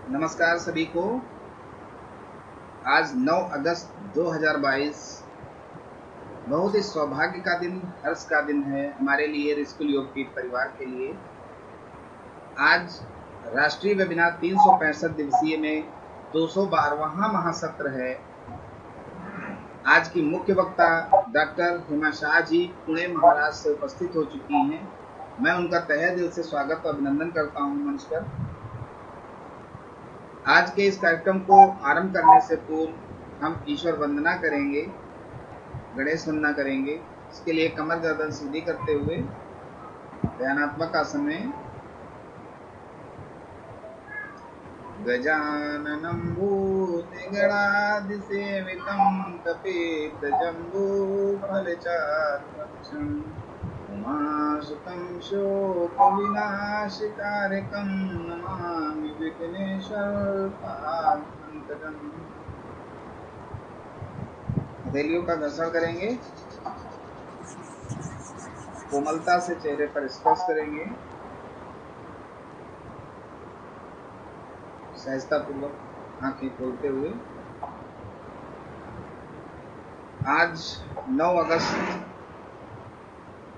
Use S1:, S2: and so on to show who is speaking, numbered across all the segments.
S1: नमस्कार सभी को। आज 9 अगस्त 2022 बहुत ही सौभाग्य का दिन, हर्ष का दिन है हमारे लिए, रिस्कुल योगपीठ परिवार के लिए। आज राष्ट्रीय वेबिनार 365 दिवसीय में 212वां महासत्र है। आज की मुख्य वक्ता डॉक्टर हेमा शाह जी पुणे महाराष्ट्र से उपस्थित हो चुकी हैं। मैं उनका तहे दिल से स्वागत और अभिनंदन करता हूं मंच पर। आज के इस कार्यक्रम को आरंभ करने से पूर्व हम ईश्वर वंदना करेंगे, गणेश वंदना करेंगे। इसके लिए कमर गर्दन सीधी करते हुए ध्यानात्मक आसन में गजाननं भूतगणाधिसेवितं कपित्थजम्बूफलचारुभक्षं उमासुतं शोकविनाशकारकं नमामि विघ्नेश्वरपादपङ्कजम्। हथेलियों का घर्षण करेंगे, कोमलता से चेहरे पर स्पर्श करेंगे, सहजता पूर्वक आंखें खोलते हुए। आज 9 अगस्त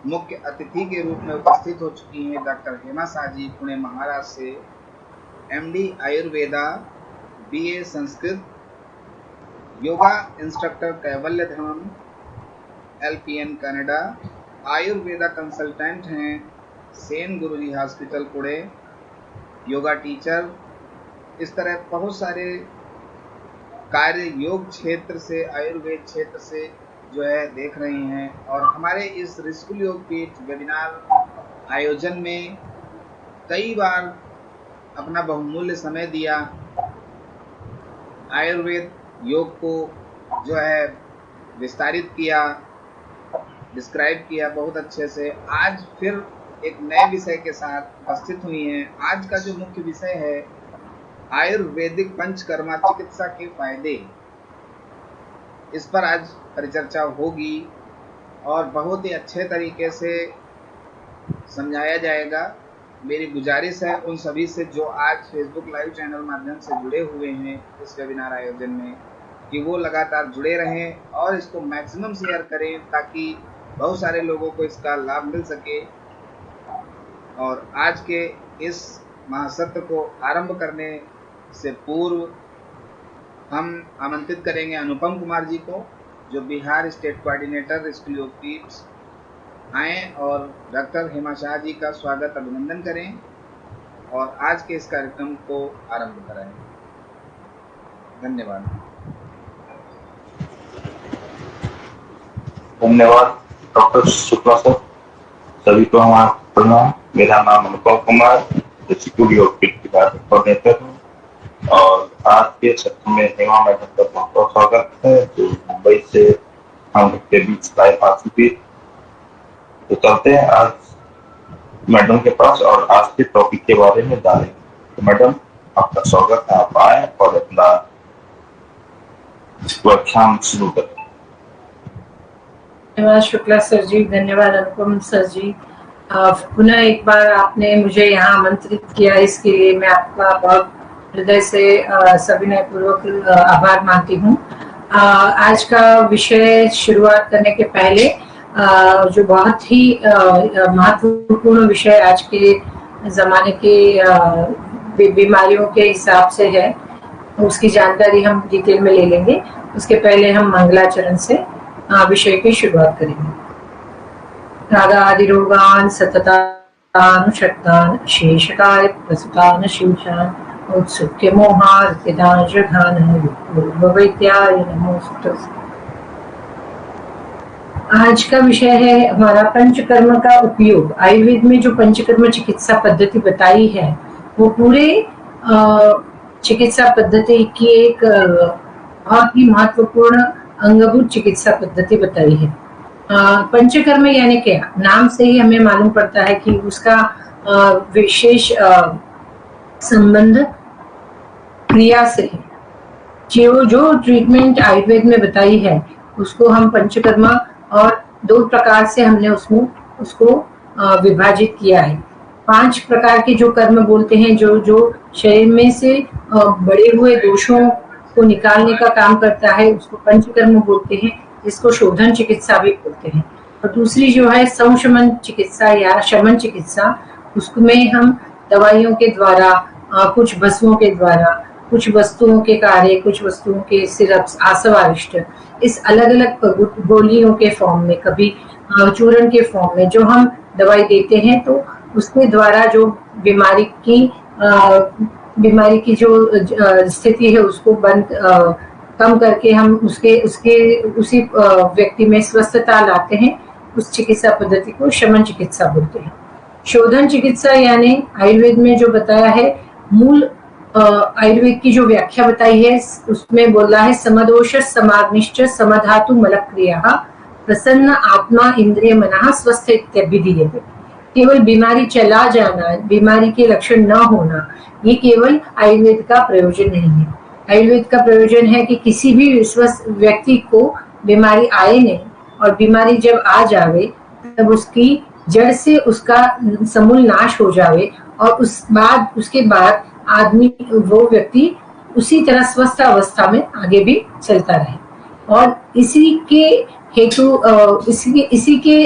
S1: मुख्य अतिथि के रूप में उपस्थित हो चुकी हैं डॉक्टर हेमा शाह जी पुणे महाराष्ट्र से, MD Ayurveda, BA Sanskrit, yoga instructor कैवल्य धाम, LPN कनाडा, आयुर्वेदा कंसल्टेंट हैं सेन गुरुजी हॉस्पिटल पुणे, योगा टीचर। इस तरह बहुत सारे कार्य योग क्षेत्र से, आयुर्वेद क्षेत्र से जो है देख रही हैं। और हमारे इस रिस्कुल योगपीठ वेबिनार आयोजन में कई बार अपना बहुमूल्य समय दिया, आयुर्वेद योग को जो है विस्तारित किया, डिस्क्राइब किया बहुत अच्छे से। आज फिर एक नए विषय के साथ उपस्थित हुई हैं। आज का जो मुख्य विषय है आयुर्वेदिक पंचकर्मा चिकित्सा के फायदे, इस पर आज परिचर्चा होगी और बहुत ही अच्छे तरीके से समझाया जाएगा। मेरी गुजारिश है उन सभी से जो आज फेसबुक लाइव चैनल माध्यम से जुड़े हुए हैं इस वेबिनार आयोजन में, कि वो लगातार जुड़े रहें और इसको मैक्सिमम शेयर करें ताकि बहुत सारे लोगों को इसका लाभ मिल सके। और आज के इस महासत्र को आरंभ करने से पूर्व हम आमंत्रित करेंगे अनुपम कुमार जी को, जो बिहार स्टेट कोऑर्डिनेटर रिस्कुल योगपीठ, आए और डॉक्टर हेमा शाह जी का स्वागत अभिनंदन करें और आज के इस कार्यक्रम को आरंभ कराएं। धन्यवाद।
S2: धन्यवाद डॉक्टर शुक्ला सर। सभी को हमारा प्रणाम। मेरा नाम अनुपम कुमार, रिस्कुल योगपीठ की कोऑर्डिनेटर हूँ और आज के सत्र में हेमा मैडम का बहुत बहुत स्वागत है, जो मुंबई से हम के बीच लाइव आ चुकी। तो चलते हैं आज मैडम के पास और आज के टॉपिक के बारे में जानेंगे। तो मैडम आपका स्वागत है, आप आए और अपना व्याख्यान शुरू करें।
S3: धन्यवाद शुक्ला सर जी, धन्यवाद अनुपम सर जी। पुनः एक बार आपने मुझे यहाँ आमंत्रित किया, इसके लिए मैं आपका बहुत हृदय से सविनय पूर्वक आभार मानती हूँ। आज का विषय शुरुआत करने के पहले जो बहुत ही महत्वपूर्ण विषय आज के जमाने के बीमारियों के हिसाब से है, उसकी जानकारी हम डिटेल में ले लेंगे। उसके पहले हम मंगलाचरण से विषय की शुरुआत करेंगे। रागादिरोगान सततानुशक्तान शेषकाय प्रसुतान शिवशान उत्सुक्य मोहार्तिदान जघान वैद्याय नमोस्तुते। आज का विषय है हमारा पंचकर्म का उपयोग। आयुर्वेद में जो पंचकर्म चिकित्सा पद्धति बताई है वो पूरे चिकित्सा पद्धति की एक बहुत ही महत्वपूर्ण अंगभूत चिकित्सा पद्धति बताई है। पंचकर्म यानी क्या? नाम से ही हमें मालूम पड़ता है कि उसका विशेष संबंध क्रिया से है। जो ट्रीटमेंट आयुर्वेद में बताई है उसको हम पंचकर्म और 2 प्रकार से हमने उसको विभाजित किया है। 5 प्रकार के जो कर्म बोलते हैं, जो शरीर में से बड़े हुए दोषों को निकालने का काम करता है, उसको पंचकर्म बोलते हैं, जिसको शोधन चिकित्सा भी बोलते हैं। और दूसरी जो है संशमन चिकित्सा या शमन चिकित्सा, उसमें हम दवाइयों के द्वारा, कुछ भस्मों के द्वारा, कुछ वस्तुओं के कार्य, कुछ वस्तुओं के सिरप्स, आसवारिष्ट, इस अलग अलग गोलियों के फॉर्म में, कभी चूर्ण के फॉर्म में जो हम दवाई देते हैं, तो उसके द्वारा जो बीमारी की जो स्थिति है उसको कम करके हम उसी व्यक्ति में स्वस्थता लाते हैं। उस चिकित्सा पद्धति को शमन चिकित्सा बोलते हैं। शोधन चिकित्सा यानी आयुर्वेद में जो बताया है, मूल आयुर्वेद की जो व्याख्या बताई है उसमें बोला है समदोष समाग्निश्च समधातु मलक्रिया प्रसन्न आत्मा इंद्रिय मनः स्वस्थ इत्यभिधीयते। केवल बीमारी चला जाना, बीमारी के लक्षण न होना, ये केवल आयुर्वेद का प्रयोजन नहीं है। आयुर्वेद का प्रयोजन है कि किसी भी स्वस्थ व्यक्ति को बीमारी आए नहीं, और बीमारी जब आ जावे तब उसकी जड़ से उसका समूल नाश हो जावे, और उसके बाद आदमी, वो व्यक्ति उसी तरह स्वस्थ अवस्था में आगे भी चलता रहे। और इसी के हेतु इसी के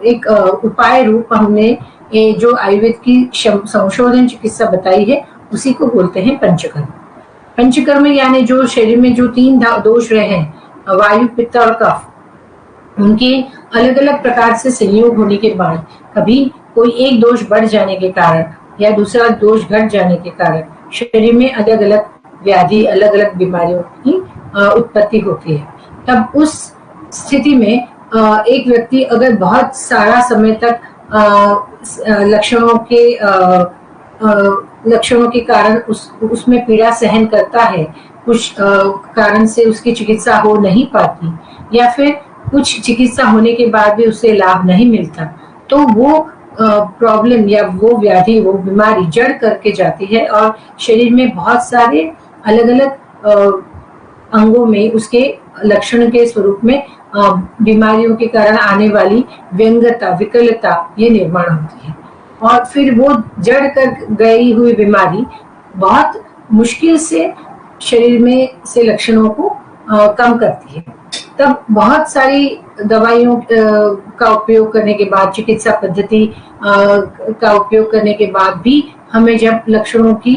S3: एक उपाय रूप हमने जो आयुर्वेद की संशोधन चिकित्सा बताई है, उसी को बोलते हैं पंचकर्म। पंचकर्म यानी जो शरीर में जो 3 दोष रहे हैं, वायु, पित्त और कफ, उनके अलग अलग प्रकार से संयोग होने के बाद, कभी कोई एक दोष बढ़ जाने के कारण या दूसरा दोष घट जाने के कारण शरीर में अलग अलग व्याधि, अलग अलग बीमारियों की उत्पत्ति होती है। तब उस स्थिति में एक व्यक्ति अगर बहुत सारा समय तक लक्षणों के कारण उसमें पीड़ा सहन करता है, कुछ कारण से उसकी चिकित्सा हो नहीं पाती, या फिर कुछ चिकित्सा होने के बाद भी उसे लाभ नहीं मिलता, तो वो प्रॉब्लम या वो व्याधि, वो बीमारी जड़ करके जाती है और शरीर में बहुत सारे अलग अलग अंगों में उसके लक्षण के स्वरूप में बीमारियों के कारण आने वाली व्यंगता, विकलता, ये निर्माण होती है। और फिर वो जड़ कर गई हुई बीमारी बहुत मुश्किल से शरीर में से लक्षणों को कम करती है। तब बहुत सारी दवाइयों का उपयोग करने के बाद, चिकित्सा पद्धति का उपयोग करने के बाद भी हमें जब लक्षणों की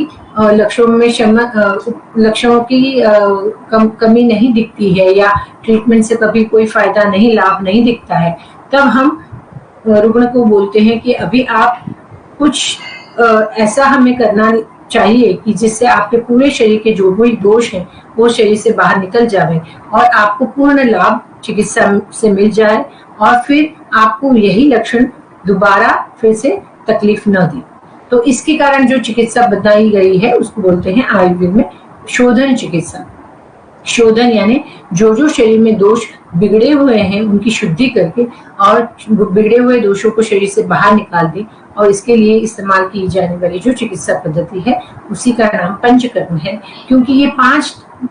S3: कमी नहीं दिखती है, या ट्रीटमेंट से कभी कोई फायदा नहीं, लाभ नहीं दिखता है, तब हम रुग्ण को बोलते हैं कि अभी आप कुछ ऐसा हमें करना चाहिए कि जिससे आपके पूरे शरीर के जो भी दोष हैं वो शरीर से बाहर निकल जाए और आपको पूर्ण लाभ चिकित्सा से मिल जाए, और फिर आपको यही लक्षण दोबारा फिर से तकलीफ न दे। तो इसके कारण जो चिकित्सा बताई गई है उसको बोलते हैं आयुर्वेद में शोधन चिकित्सा। शोधन यानी जो शरीर में दोष बिगड़े हुए हैं उनकी शुद्धि करके और बिगड़े हुए दोषों को शरीर से बाहर निकाल दे, और इसके लिए इस्तेमाल की जाने वाली जो चिकित्सा पद्धति है उसी का नाम पंचकर्म है, क्योंकि ये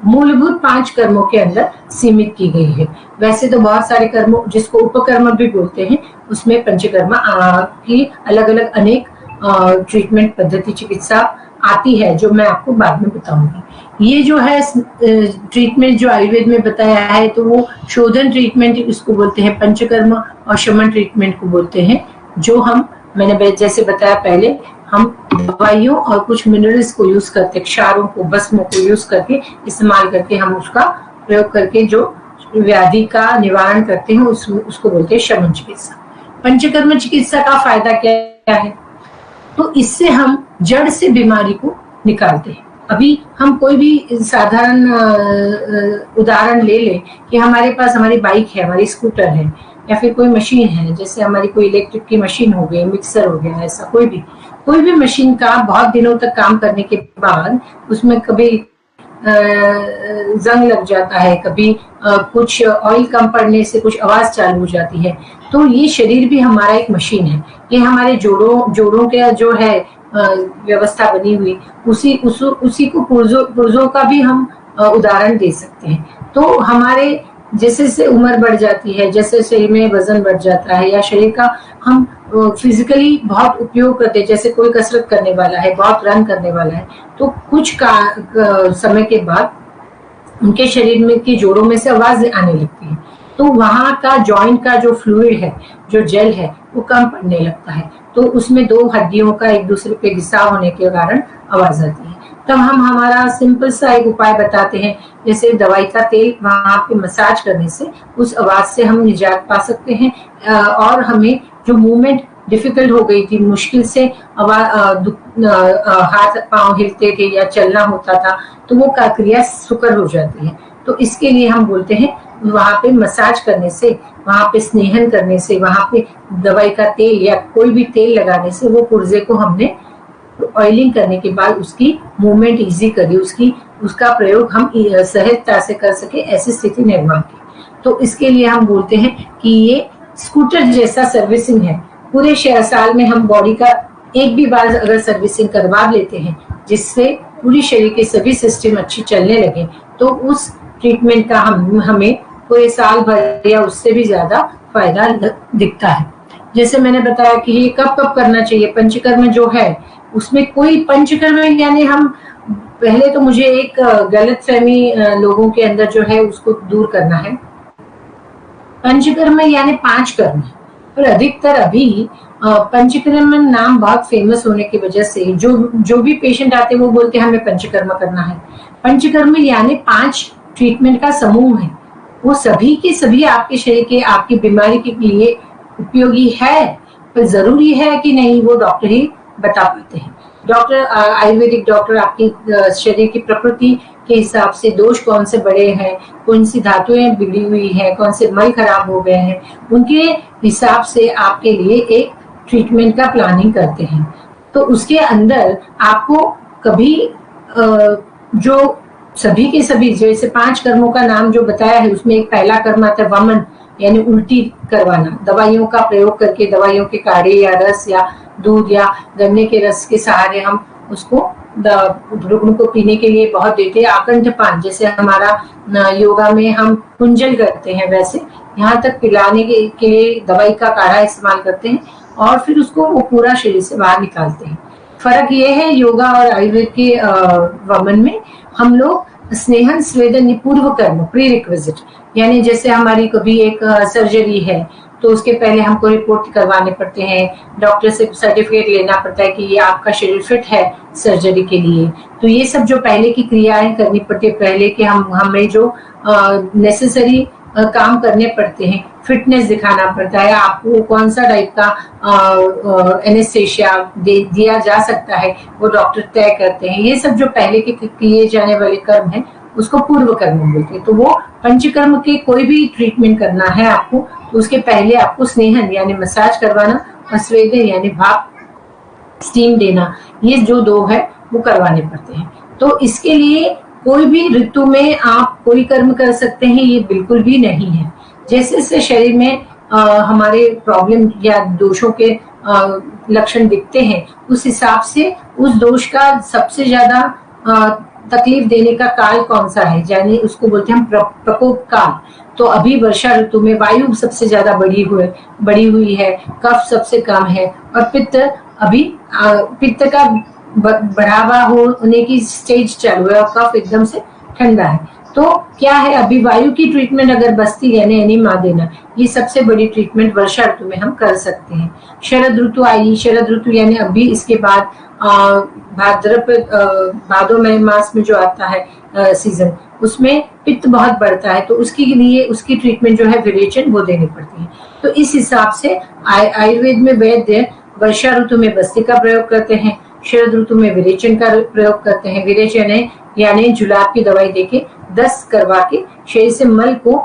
S3: मूलभूत 5 कर्मों के अंदर सीमित की गई है। वैसे तो बहुत सारे कर्मों, जिसको उपकर्म भी बोलते हैं, उसमें पंचकर्म की अलग अलग अनेक ट्रीटमेंट पद्धति, चिकित्सा आती है, जो मैं आपको बाद में बताऊंगी। ये जो है ट्रीटमेंट जो आयुर्वेद में बताया है, तो वो शोधन ट्रीटमेंट इसको बोलते हैं पंचकर्म, और शमन ट्रीटमेंट को बोलते हैं जो मैंने जैसे बताया पहले, हम दवाइयों और कुछ मिनरल्स को यूज करके, क्षारों को, भस्मों को यूज करके, इस्तेमाल करके हम उसका प्रयोग करके जो व्याधि का निवारण करते हैं उसको बोलते हैं शमन चिकित्सा। पंचकर्म चिकित्सा का फायदा क्या है? तो इससे हम जड़ से बीमारी को निकालते हैं। अभी हम कोई भी साधारण उदाहरण ले लें कि हमारे पास हमारी बाइक है, हमारी स्कूटर है, या फिर कोई मशीन है, जैसे हमारी कोई इलेक्ट्रिक की मशीन हो गई, मिक्सर हो गया, ऐसा कोई भी मशीन का बहुत दिनों तक काम करने के बाद उसमें कभी जंग लग जाता है, कभी कुछ ऑयल कम पड़ने से कुछ आवाज चालू हो जाती है। तो ये शरीर भी हमारा एक मशीन है, ये हमारे जोड़ों के जो है व्यवस्था बनी हुई, उसी को पुर्जों का भी हम उदाहरण दे सकते हैं। तो हमारे जैसे जैसे उम्र बढ़ जाती है, जैसे शरीर में वजन बढ़ जाता है या शरीर का हम फिजिकली बहुत उपयोग करते हैं, जैसे कोई कसरत करने वाला है, बहुत रन करने वाला है, तो कुछ समय के बाद उनके शरीर में के जोड़ों में से आवाज आने लगती है, तो वहां का जॉइंट का जो फ्लूइड है, जो जेल है, वो कम पड़ने लगता है, तो उसमें दो हड्डियों का एक दूसरे पे घिसाव होने के कारण आवाज आती है। तब हम हमारा सिंपल सा एक उपाय बताते हैं, जैसे दवाई का तेल वहां पे मसाज करने से उस आवाज से हम निजात पा सकते हैं, और हमें जो मूवमेंट डिफिकल्ट हो गई थी, मुश्किल से हाथ पांव हिलते थे या चलना होता था, तो वो प्रक्रिया सुकर हो जाती है। तो इसके लिए हम बोलते हैं वहां पे मसाज करने से, वहां पे स्नेहन करने से, वहां पे दवाई का तेल या कोई भी तेल लगाने से वो पुर्जे को हमने ऑयलिंग करने के बाद उसकी मूवमेंट इजी करी, उसका प्रयोग हम सहजता से कर सके, ऐसी स्थिति निर्माण की। तो इसके लिए हम बोलते हैं कि ये स्कूटर जैसा सर्विसिंग है। पूरे साल में हम बॉडी का एक भी बार अगर सर्विसिंग करवा लेते हैं, जिससे पूरी शरीर के सभी सिस्टम अच्छी चलने लगे, तो उस ट्रीटमेंट का हमें पूरे साल भर या उससे भी ज्यादा फायदा दिखता है। जैसे मैंने बताया कि ये कब कब करना चाहिए, पंचकर्म जो है उसमें कोई पंचकर्म यानी हम पहले तो मुझे एक गलत फहमी लोगों के अंदर जो है उसको दूर करना है। पंचकर्म यानी 5 कर्म, पर अधिकतर अभी पंचकर्म नाम बहुत फेमस होने की वजह से जो भी पेशेंट आते हैं वो बोलते हैं हमें पंचकर्म करना है। पंचकर्म यानी 5 ट्रीटमेंट का समूह है, वो सभी के सभी आपके शरीर के, आपकी बीमारी के लिए उपयोगी है, पर जरूरी है कि नहीं वो डॉक्टर ही बता पाते हैं। डॉक्टर, आयुर्वेदिक डॉक्टर आपकी शरीर की प्रकृति के हिसाब से दोष कौन से बड़े हैं, कौन सी धातुएं बिगड़ी हुई है, कौन से मल खराब हो गए हैं, उनके हिसाब से आपके लिए एक ट्रीटमेंट का प्लानिंग करते हैं। तो उसके अंदर आपको कभी जो सभी के सभी, जैसे 5 कर्मों का नाम जो बताया है, उसमें एक पहला कर्म आता है वमन, यानी उल्टी करवाना, दवाइयों का प्रयोग करके, दवाइयों के काढ़े या रस या दूध या गन्ने के रस के सहारे हम उसको रुग्ण को पीने के लिए बहुत देते हैं। आकंठ पान, जैसे हमारा योगा में हम कुंजल करते हैं, वैसे यहाँ तक पिलाने के लिए दवाई का काढ़ा इस्तेमाल करते हैं, और फिर उसको वो पूरा शरीर से बाहर निकालते हैं। फर्क ये है योगा और आयुर्वेद के वमन में, हम लोग स्नेहन स्वेदन पूर्व कर्म, प्री रिक्विजिट, यानी जैसे हमारी कभी एक सर्जरी है तो उसके पहले हमको रिपोर्ट करवाने पड़ते हैं, डॉक्टर से सर्टिफिकेट लेना पड़ता है कि ये आपका शरीर फिट है सर्जरी के लिए। तो ये सब जो पहले की क्रियाएं करनी पड़ती है, पहले के हमें जो नेसेसरी काम करने पड़ते हैं, फिटनेस दिखाना पड़ता है, आपको कौन सा टाइप का एनेस्थेशिया दिया जा सकता है वो डॉक्टर तय करते हैं। ये सब जो पहले के किए जाने वाले कर्म हैं उसको पूर्व कर्म बोलते हैं। तो वो पंचकर्म के कोई भी ट्रीटमेंट करना है आपको, तो उसके पहले आपको स्नेहन यानी मसाज करवाना और स्वेदन यानी भाप, स्टीम देना, ये जो 2 है वो करवाने पड़ते हैं। तो इसके लिए कोई भी ऋतु में आप कोई कर्म कर सकते हैं, ये बिल्कुल भी नहीं है। जैसे जैसे शरीर में हमारे प्रॉब्लम या दोषों के लक्षण दिखते हैं, उस हिसाब से उस दोष का सबसे ज्यादा तकलीफ देने का काल कौन सा है, यानी उसको बोलते हैं हम प्रकोप काल। तो अभी वर्षा ऋतु में वायु सबसे ज्यादा बढ़ी हुई है, कफ सबसे कम है, और पित्त का बढ़ावा होने की स्टेज चालू है और कफ एकदम से ठंडा है। तो क्या है, अभी वायु की ट्रीटमेंट अगर बस्ती यानी एनिमा देना, ये सबसे बड़ी ट्रीटमेंट वर्षा ऋतु में हम कर सकते हैं। शरद ऋतु आई, शरद ऋतु यानी अभी इसके बाद भादो मई मास में जो आता है सीजन, उसमें पित्त बहुत बढ़ता है, तो उसके लिए उसकी ट्रीटमेंट जो है विरेचन वो देनी पड़ती है। तो इस हिसाब से आयुर्वेद में वैद्य वर्षा ऋतु में बस्ती का प्रयोग करते हैं, शरद ऋतु में विरेचन का प्रयोग करते हैं। विरेचन है यानी जुलाब की दवाई देके दस्त करवा के शरीर से मल को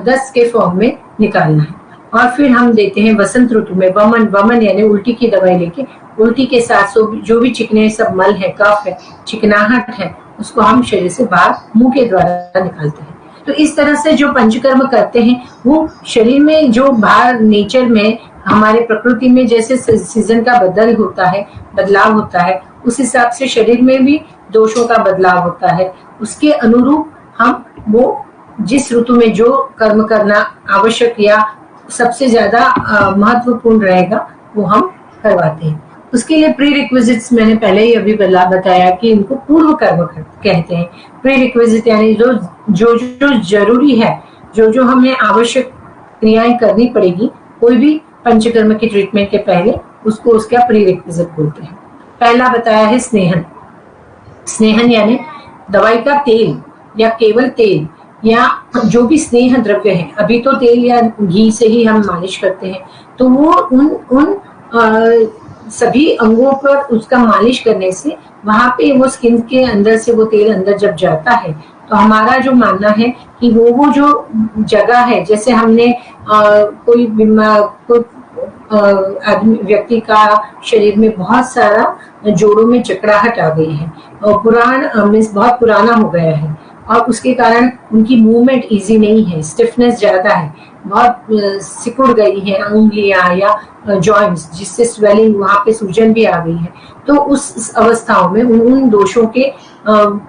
S3: दस्त के फॉर्म में निकालना है। और फिर हम देते हैं वसंत ऋतु में वमन यानी उल्टी की दवाई लेके, उल्टी के साथ जो भी चिकने सब मल है, कफ है, चिकनाहट है, उसको हम शरीर से बाहर मुंह के द्वारा निकालते हैं। तो इस तरह से जो पंचकर्म करते हैं वो शरीर में जो बाहर नेचर में हमारे प्रकृति में जैसे सीजन का बदलाव होता है, उस हिसाब से शरीर में भी दोषों का बदलाव होता है, उसके अनुरूप हम वो जिस ऋतु में जो कर्म करना आवश्यक या सबसे ज्यादा महत्वपूर्ण रहेगा वो हम करवाते हैं। उसके लिए प्री रिक्विजिट्स मैंने पहले ही अभी बताया कि इनको पूर्व कर्म कहते हैं। प्री रिक्विजिट यानी जो जो जो जरूरी है, जो जो हमें आवश्यक क्रियाएं करनी पड़ेगी कोई भी पंचकर्म की ट्रीटमेंट के पहले, उसको उसका प्री रिक्विजिट बोलते हैं। पहला बताया है स्नेहन। स्नेहन यानी दवाई का तेल या केवल तेल या जो भी स्नेह द्रव्य है, अभी तो तेल या घी से ही हम मालिश करते हैं, तो वो उन सभी अंगों पर उसका मालिश करने से वहां पे वो स्किन के अंदर से वो तेल अंदर जब जाता है तो हमारा जो मानना है कि वो जो जगह है, जैसे हमने कोई आदमी व्यक्ति का शरीर में बहुत सारा जोड़ों में जकड़ाहट आ गई है और बहुत पुराना हो गया है और उसके कारण उनकी मूवमेंट इजी नहीं है, स्टिफनेस ज्यादा है, बहुत सिकुड़ गई है उंगलियां या जॉइंट्स, जिससे स्वेलिंग वहां पे सूजन भी आ गई है। तो उस अवस्थाओं में उन दोषों के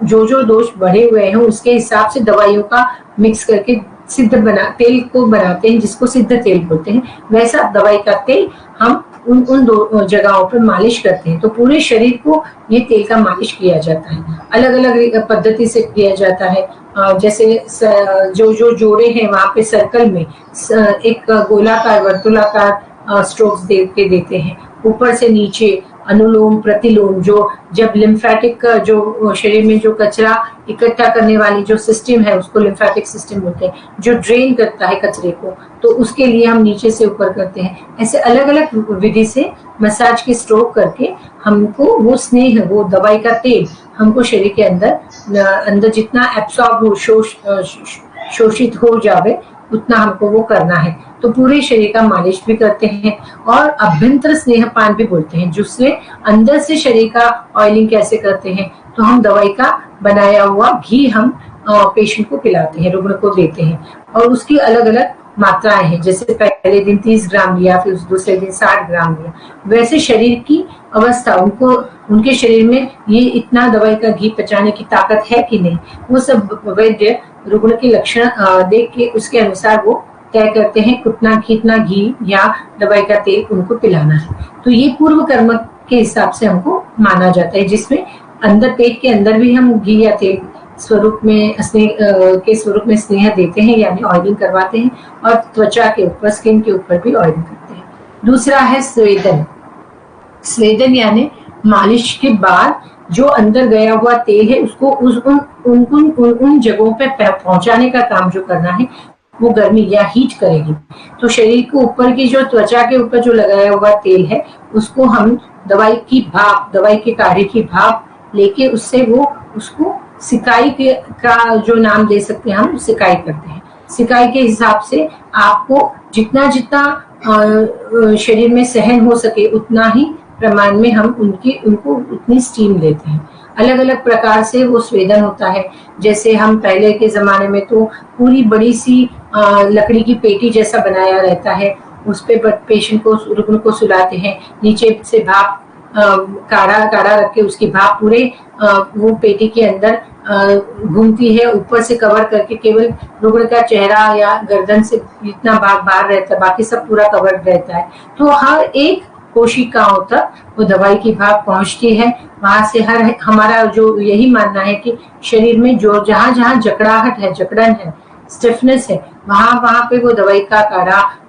S3: जो दोष बढ़े हुए हैं उसके हिसाब से दवाइयों का मिक्स करके सिद्ध तेल को बनाते हैं, जिसको सिद्ध तेल बोलते हैं। वैसा दवाई का तेल हम उन दो जगहों पर मालिश करते हैं। तो पूरे शरीर को ये तेल का मालिश किया जाता है, अलग अलग पद्धति से किया जाता है। जैसे जो जोड़े हैं वहां पे सर्कल में एक गोलाकार वर्तुलाकार स्ट्रोक्स देते हैं, ऊपर से नीचे अनुलोम प्रतिलोम, जो जब लिम्फेटिक जो शरीर में जो कचरा इकट्ठा करने वाली जो सिस्टम है उसको लिम्फेटिक सिस्टम बोलते हैं, जो ड्रेन करता है कचरे को, तो उसके लिए हम नीचे से ऊपर करते हैं। ऐसे अलग अलग विधि से मसाज के स्ट्रोक करके हमको वो स्नेह, वो दवाई का तेल हमको शरीर के अंदर जितना एब्सॉर्ब हो, शोषित हो जावे उतना हमको वो करना है। तो पूरे शरीर का मालिश भी करते हैं और अभ्यंतर स्नेहपान भी बोलते हैं, जिससे अंदर से शरीर का ऑयलिंग कैसे करते हैं। तो हम दवाई का बनाया हुआ घी हम पेशेंट को पिलाते हैं, रुग्ण को देते हैं और उसकी अलग अलग मात्राएं हैं। जैसे पहले दिन 30 ग्राम लिया, फिर दूसरे दिन 60 ग्राम लिया। वैसे शरीर की अवस्था, उनके शरीर में ये इतना दवाई का घी पचाने की ताकत है कि नहीं, वो सब वैद्य रुग्ण के लक्षण देख के उसके अनुसार वो तय करते हैं कितना घी या दवाई का तेल उनको पिलाना है। तो ये पूर्व कर्म के हिसाब से हमको माना जाता है, जिसमें अंदर पेट के अंदर भी हम घी या तेल स्वरूप में स्वरूप में स्नेह देते हैं, यानी ऑयलिंग करवाते हैं, और त्वचा के ऊपर, स्किन के ऊपर भी ऑयलिंग करते हैं। दूसरा है स्वेदन। स्वेदन यानी मालिश के बाद जो अंदर गया हुआ तेल है उसको उन जगहों पे पहुंचाने का काम जो करना है वो गर्मी या हीट करेगी। तो शरीर के ऊपर की जो त्वचा के ऊपर जो लगाया हुआ तेल है उसको हम दवाई के काढ़े की भाप लेके उसको सिकाई का जो नाम दे सकते हैं, हम सिकाई करते हैं। सिकाई के हिसाब से आपको जितना शरीर में सहन हो सके उतना ही प्रमाण में हम उनको उतनी स्टीम देते हैं। अलग अलग प्रकार से वो स्वेदन होता है। जैसे हम पहले के जमाने में तो पूरी बड़ी सी लकड़ी की पेटी जैसा बनाया रहता है, उस पे पेशेंट को, रुग्ण को सुलाते हैं, नीचे से भाप काढ़ा रख के उसकी भाप पूरे वो पेटी के अंदर घूमती है, ऊपर से कवर करके केवल रुग्ण का चेहरा या गर्दन से जितना भाग बाहर रहता है बाकी सब पूरा कवर रहता है। तो हर एक कोशिकाओं तक वो दवाई की भाप पहुंचती है। वहां से हमारा जो यही मानना है कि शरीर में जो जहां जकड़ाहट है, जकड़न है, स्टिफनेस है, वहां पे वो दवाई का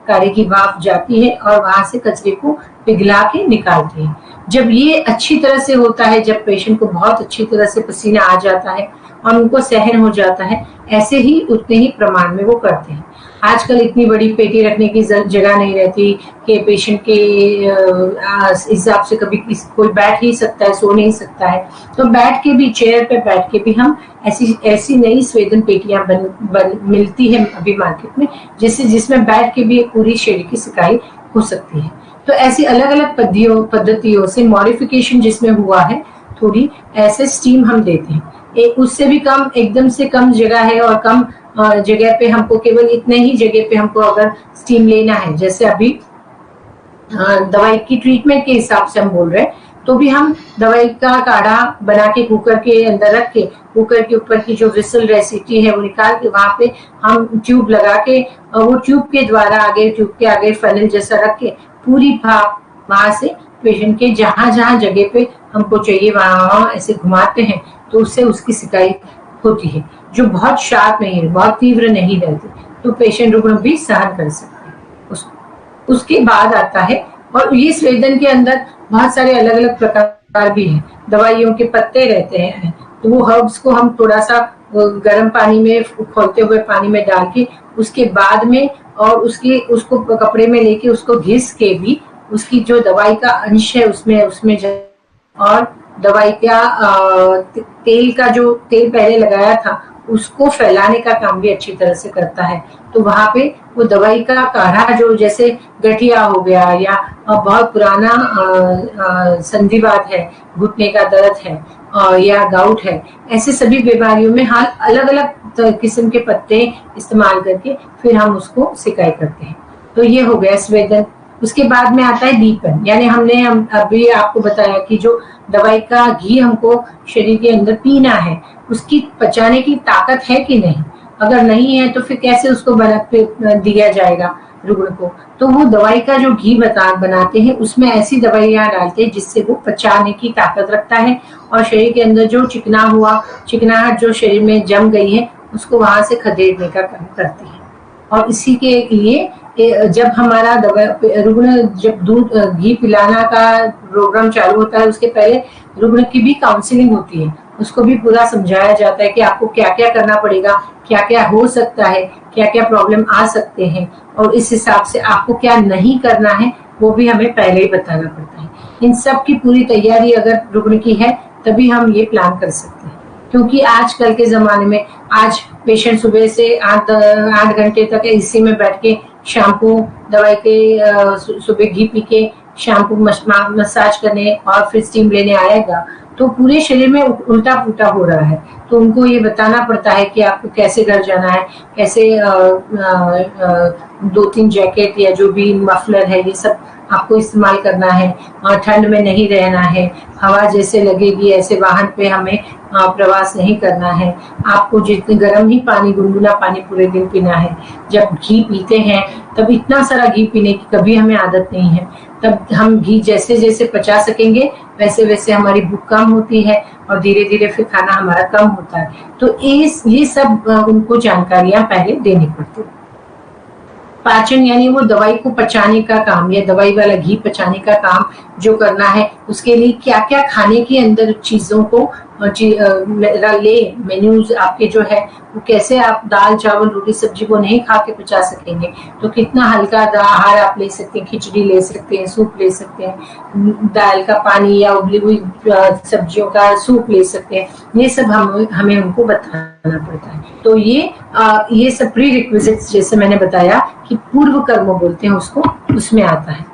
S3: काढ़े की भाप जाती है और वहां से कचरे को पिघला के निकालती है। जब ये अच्छी तरह से होता है, जब पेशेंट को बहुत अच्छी तरह से पसीना आ जाता है और उनको सहन हो जाता है, ऐसे ही उतने ही प्रमाण में वो करते हैं। आजकल इतनी बड़ी पेटी रखने की जगह नहीं रहती कि पेशेंट के हिसाब से कभी कोई बैठ ही सकता है, सो नहीं सकता है। तो बैठ के भी, चेयर पे बैठ के भी हम ऐसी नई स्वेदन पेटियां मिलती है अभी मार्केट में, जिसमें बैठ के भी पूरी शरीर की सिकाई हो सकती है। तो ऐसी अलग अलग पद्धतियों से मॉडिफिकेशन जिसमें हुआ है, थोड़ी ऐसे स्टीम हम देते हैं। एक उससे भी कम, एकदम से कम जगह है और कम जगह पे हमको केवल इतने ही जगह पे हमको अगर स्टीम लेना है, जैसे अभी दवाई की ट्रीटमेंट के हिसाब से हम बोल रहे हैं, तो भी हम दवाई का काढ़ा बना के कुकर के अंदर रख के, कुकर के ऊपर की जो विसल रेसिपी है वो निकाल के वहां पे हम ट्यूब लगा के, वो ट्यूब के द्वारा आगे, ट्यूब के आगे फनल जैसा रख के पूरी भाप वहां से पेशेंट के जहां जहां जगह पे हमको चाहिए वहां ऐसे घुमाते हैं, तो उससे उसकी सिकाई होती है, जो बहुत शार्प नहीं है, बहुत तीव्र नहीं रहती, तो पेशेंट रुग्ण भी सहन कर सकते हैं। उसके बाद आता है, और ये स्वेदन के अंदर बहुत सारे अलग अलग प्रकार भी हैं। दवाइयों के पत्ते रहते हैं, तो वो हर्ब्स को हम थोड़ा सा गर्म पानी में, खोलते हुए पानी में डाल के उसके बाद में, और उसको कपड़े में लेके उसको घिस के भी उसकी जो दवाई का अंश है उसमें और दवाई का तेल का जो तेल पहले लगाया था उसको फैलाने का काम भी अच्छी तरह से करता है। तो वहां पे वो दवाई का काढ़ा, जो जैसे गठिया हो गया या बहुत पुराना संधिवात है, घुटने का दर्द है या गाउट है, ऐसे सभी बीमारियों में हम अलग अलग किस्म के पत्ते इस्तेमाल करके फिर हम उसको सिकाई करते हैं। तो ये हो गया स्वेदन। उसके बाद में आता है दीपन, यानी हमने अभी आपको बताया कि जो दवाई का घी हमको शरीर के अंदर पीना है, उसकी पचाने की ताकत है कि नहीं, अगर नहीं है तो फिर कैसे उसको दिया जाएगा रुग्ण को। तो वो दवाई का जो घी बनाते हैं उसमें ऐसी दवाइयां डालते हैं जिससे वो पचाने की ताकत रखता है, और शरीर के अंदर जो चिकनाहट जो शरीर में जम गई है उसको वहां से खदेड़ने का काम करती है। और इसी के लिए जब हमारा रुग्ण जब दूध घी पिलाना का प्रोग्राम चालू होता है, उसके पहले रुग्ण की भी काउंसलिंग होती है, उसको भी पूरा समझाया जाता है कि आपको क्या क्या करना पड़ेगा, क्या क्या हो सकता है, क्या क्या प्रॉब्लम आ सकते हैं, और इस हिसाब से आपको क्या नहीं करना है वो भी हमें पहले ही बताना पड़ता है। इन सब की पूरी तैयारी अगर रुग्ण की है तभी हम ये प्लान कर सकते हैं, क्योंकि आजकल के जमाने में आज पेशेंट सुबह से 8 घंटे तक एसी में बैठ के शाम को दवाई के सुबह घी पी के शाम को मसाज करने और फिर स्टीम लेने आएगा, तो पूरे शरीर में उल्टा पुल्टा हो रहा है। तो उनको ये बताना पड़ता है कि आपको कैसे घर जाना है, कैसे 2-3 जैकेट या जो भी मफलर है ये सब आपको इस्तेमाल करना है, ठंड में नहीं रहना है, हवा जैसे लगेगी ऐसे वाहन पे हमें प्रवास नहीं करना है, आपको जितने गर्म ही पानी, गुनगुना पानी पूरे दिन पीना है। जब घी पीते हैं तब इतना सारा घी पीने की कभी हमें आदत नहीं है, तब हम घी जैसे जैसे पचा सकेंगे वैसे वैसे हमारी भूख कम होती है और धीरे धीरे फिर खाना हमारा कम होता है। तो ये सब उनको जानकारियां पहले देनी पड़ती है। पाचन यानी वो दवाई को पचाने का काम या दवाई वाला घी पचाने का काम जो करना है, उसके लिए क्या क्या खाने के अंदर चीजों को ले मेन्यूज आपके जो है वो कैसे आप दाल चावल रोटी सब्जी को नहीं खा के पचा सकेंगे, तो कितना हल्का आहार आप ले सकते हैं, खिचड़ी ले सकते हैं, सूप ले सकते हैं, दाल का पानी या उबली हुई सब्जियों का सूप ले सकते हैं, ये सब हमें उनको बताना पड़ता है। तो ये सब प्री रिक्विजिट्स जैसे मैंने बताया कि पूर्व कर्म बोलते हैं उसको, उसमें आता है।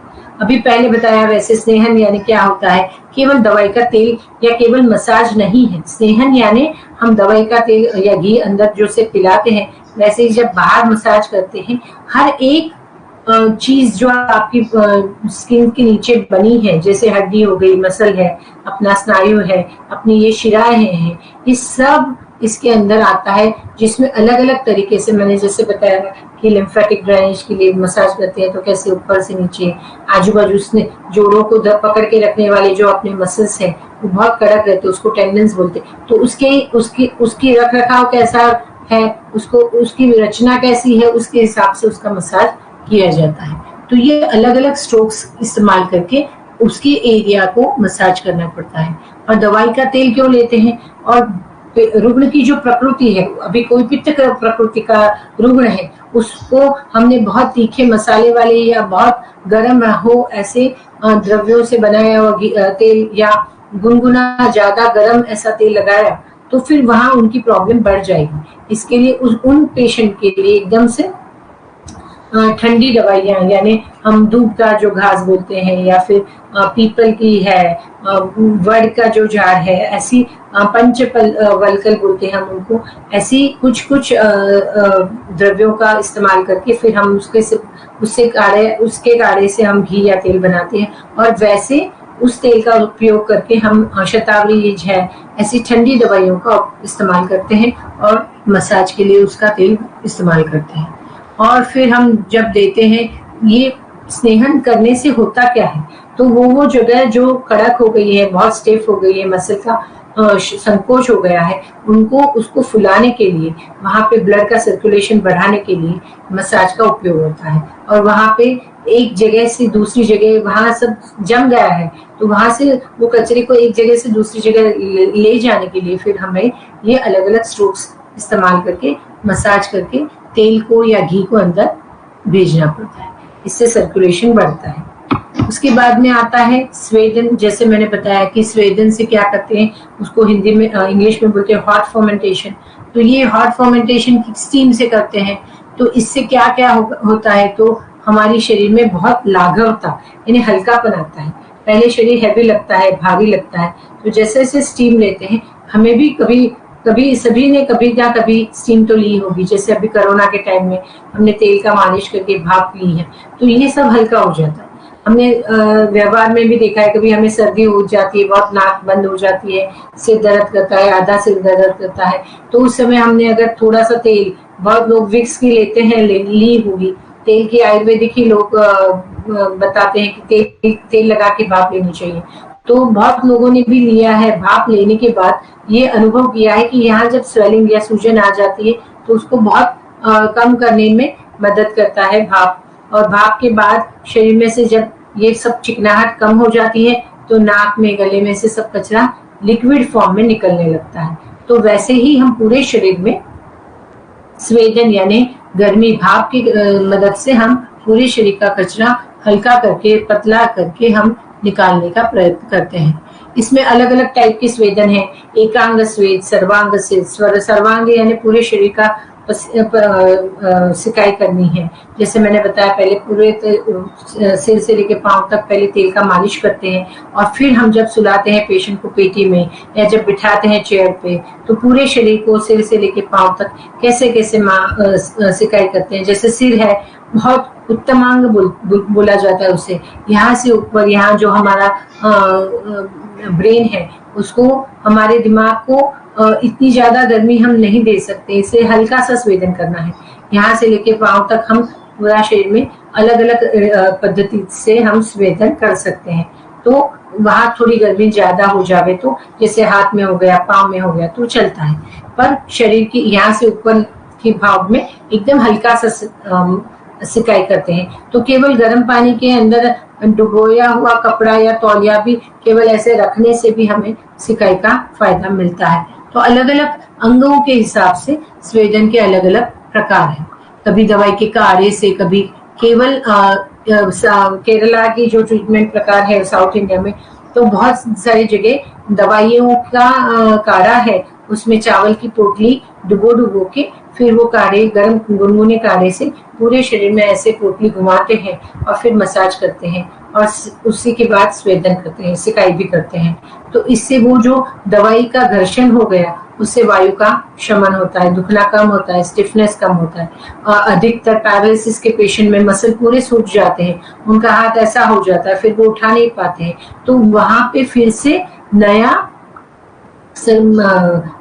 S3: अभी पहले बताया वैसे स्नेहन यानी क्या होता है, केवल दवाई का तेल या केवल मसाज नहीं है। स्नेहन यानी हम दवाई का तेल या घी अंदर जो से पिलाते हैं, वैसे ही जब बाहर मसाज करते हैं, हर एक चीज जो आपकी स्किन के नीचे बनी है, जैसे हड्डी हो गई, मसल है, अपना स्नायु है, अपनी ये शिराएं हैं, ये सब इसके अंदर आता है, जिसमें अलग अलग तरीके से मैंने जैसे बताया कि लिम्फेटिक ड्रेनेज के लिए मसाज करते हैं तो कैसे ऊपर से नीचे, आजू बाजू उसने जोड़ों को पकड़ के रखने वाले जो अपने मसल्स हैं वो बहुत कड़क रहते हैं, उसको टेंडेंस बोलते हैं। तो उसकी रख रखाव कैसा है, उसकी रचना कैसी है, उसके हिसाब से उसका मसाज किया जाता है। तो ये अलग अलग स्ट्रोक्स इस्तेमाल करके उसके एरिया को मसाज करना पड़ता है। और दवाई का तेल क्यों लेते हैं, और रुग्ण की जो प्रकृति है, अभी कोई पित्त प्रकृति का रुग्ण है, उसको हमने बहुत तीखे मसाले वाले या बहुत गर्म हो ऐसे द्रव्यों से बनाया हुआ तेल या गुनगुना ज्यादा गर्म ऐसा तेल लगाया, तो फिर वहां उनकी प्रॉब्लम बढ़ जाएगी। इसके लिए उन पेशेंट के लिए एकदम से ठंडी दवाइयां, यानी हम दूब का जो घास बोलते हैं या फिर पीपल की है, वड का जो झाड़ है, ऐसी वलकल बोलते हैं हम उनको, ऐसी कुछ द्रव्यों का इस्तेमाल करके फिर हम उसके काढ़े से हम घी या तेल बनाते हैं। और वैसे उस तेल का उपयोग करके हम शतावरी है ऐसी ठंडी दवाइयों का इस्तेमाल करते हैं और मसाज के लिए उसका तेल इस्तेमाल करते हैं। और फिर हम जब देते हैं, ये स्नेहन करने से होता क्या है, तो वो जगह जो कड़क हो गई है, बहुत स्टिफ हो गई है, मसल का संकोच हो गया है, उसको फुलाने के लिए, वहां पे ब्लड का सर्कुलेशन बढ़ाने के लिए मसाज का उपयोग होता है। और वहां पे एक जगह से दूसरी जगह, वहां सब जम गया है, तो वहां से वो कचरे को एक जगह से दूसरी जगह ले जाने के लिए फिर हमें ये अलग अलग स्ट्रोक्स इस्तेमाल करके, मसाज करके तेल को या घी को अंदर भेजना पड़ता है। इससे सर्कुलेशन बढ़ता है। उसके बाद में आता है स्वेदन। जैसे मैंने बताया कि स्वेदन से क्या करते हैं, उसको हिंदी में इंग्लिश में बोलते हैं हॉट फर्मेंटेशन। तो ये हॉट फर्मेंटेशन स्टीम से करते हैं। तो इससे क्या क्या होता है, तो हमारी शरीर में बहुत लाघवता यानी हल्कापन आता है। पहले शरीर हैवी लगता है, भारी लगता है, तो जैसे जैसे स्टीम लेते हैं, हमें भी कभी सभी ने कभी ना कभी स्टीम तो ली होगी। जैसे अभी कोरोना के टाइम में हमने तेल का मालिश करके भाप ली है, तो ये सब हल्का हो जाता है। हमने व्यवहार में भी देखा है, कभी हमें सर्दी हो जाती है, बहुत नाक बंद हो जाती है, सिर दर्द करता है, आधा सिर दर्द करता है, तो उस समय हमने अगर थोड़ा सा तेल, बहुत लोग विक्स की लेते हैं, ली होगी तेल की, आयुर्वेदिक ही लोग बताते हैं कि तेल लगा के भाप लेनी चाहिए। तो बहुत लोगों ने भी लिया है। भाप लेने के बाद ये अनुभव किया है कि यहाँ जब स्वेलिंग या सूजन आ जाती है तो उसको बहुत कम करने में मदद करता है भाप। और भाप के बाद शरीर में से जब ये सब चिकनाहट कम हो जाती है, तो नाक में, गले में से सब कचरा लिक्विड फॉर्म में निकलने लगता है। तो वैसे ही हम पूरे शरीर में स्वेदन यानी गर्मी भाप की मदद से हम पूरे शरीर का कचरा हल्का करके, पतला करके हम निकालने का प्रयत्न करते हैं। इसमें अलग अलग टाइप के स्वेदन है। एकांग स्वेद, सर्वांग स्वेद। सर्वांग यानी पूरे शरीर का सिकाई करनी है। जैसे मैंने बताया, पहले पूरे सिर से लेके पांव तक पहले तेल का मालिश करते हैं, और फिर हम जब सुलाते हैं पेशेंट को पेटी में या जब बिठाते हैं चेयर पे, तो पूरे शरीर को सिर से लेके पांव तक कैसे कैसे सिकाई करते हैं। जैसे सिर है, बहुत उत्तमांग बोला जाता है उसे। यहाँ से ऊपर, यहाँ जो हमारा ब्रेन है, उसको, हमारे दिमाग को इतनी ज्यादा गर्मी हम नहीं दे सकते, इसे हल्का सा स्वेदन करना है। यहाँ से लेके पांव तक हम पूरा शरीर में अलग अलग पद्धति से हम स्वेदन कर सकते हैं। तो वहां थोड़ी गर्मी ज्यादा हो जावे, तो जैसे हाथ में हो गया, पांव में हो गया, तो चलता है। पर शरीर की यहाँ से ऊपर के भाग में एकदम हल्का सा सिकाई करते हैं। तो केवल गर्म पानी के अंदर डुबोया हुआ कपड़ा या तौलिया भी केवल ऐसे रखने से भी हमें सिकाई का फायदा मिलता है। तो अलग अलग अंगों के हिसाब से स्वेदन के अलग अलग प्रकार हैं। कभी दवाई के काढ़े से, कभी केवल केरला की जो ट्रीटमेंट प्रकार है साउथ इंडिया में, तो बहुत सारी जगह दवाइयों का काढ़ा है, उसमें चावल की पोटली डुबो के फिर वो काढ़े, गर्म गुनगुने काढ़े से पूरे शरीर में ऐसे पोटली घुमाते हैं और फिर मसाज करते हैं, और उसी के बाद स्वेदन करते हैं, सिकाई भी करते हैं। तो इससे वो जो दवाई का घर्षण हो गया, उससे वायु का शमन होता है, दुखना कम होता है, स्टिफनेस कम होता है। अधिकतर पैरालिसिस के पेशेंट में मसल पूरे सूज जाते हैं, उनका हाथ ऐसा हो जाता है, फिर वो उठा नहीं पाते हैं। तो वहां पे फिर से नया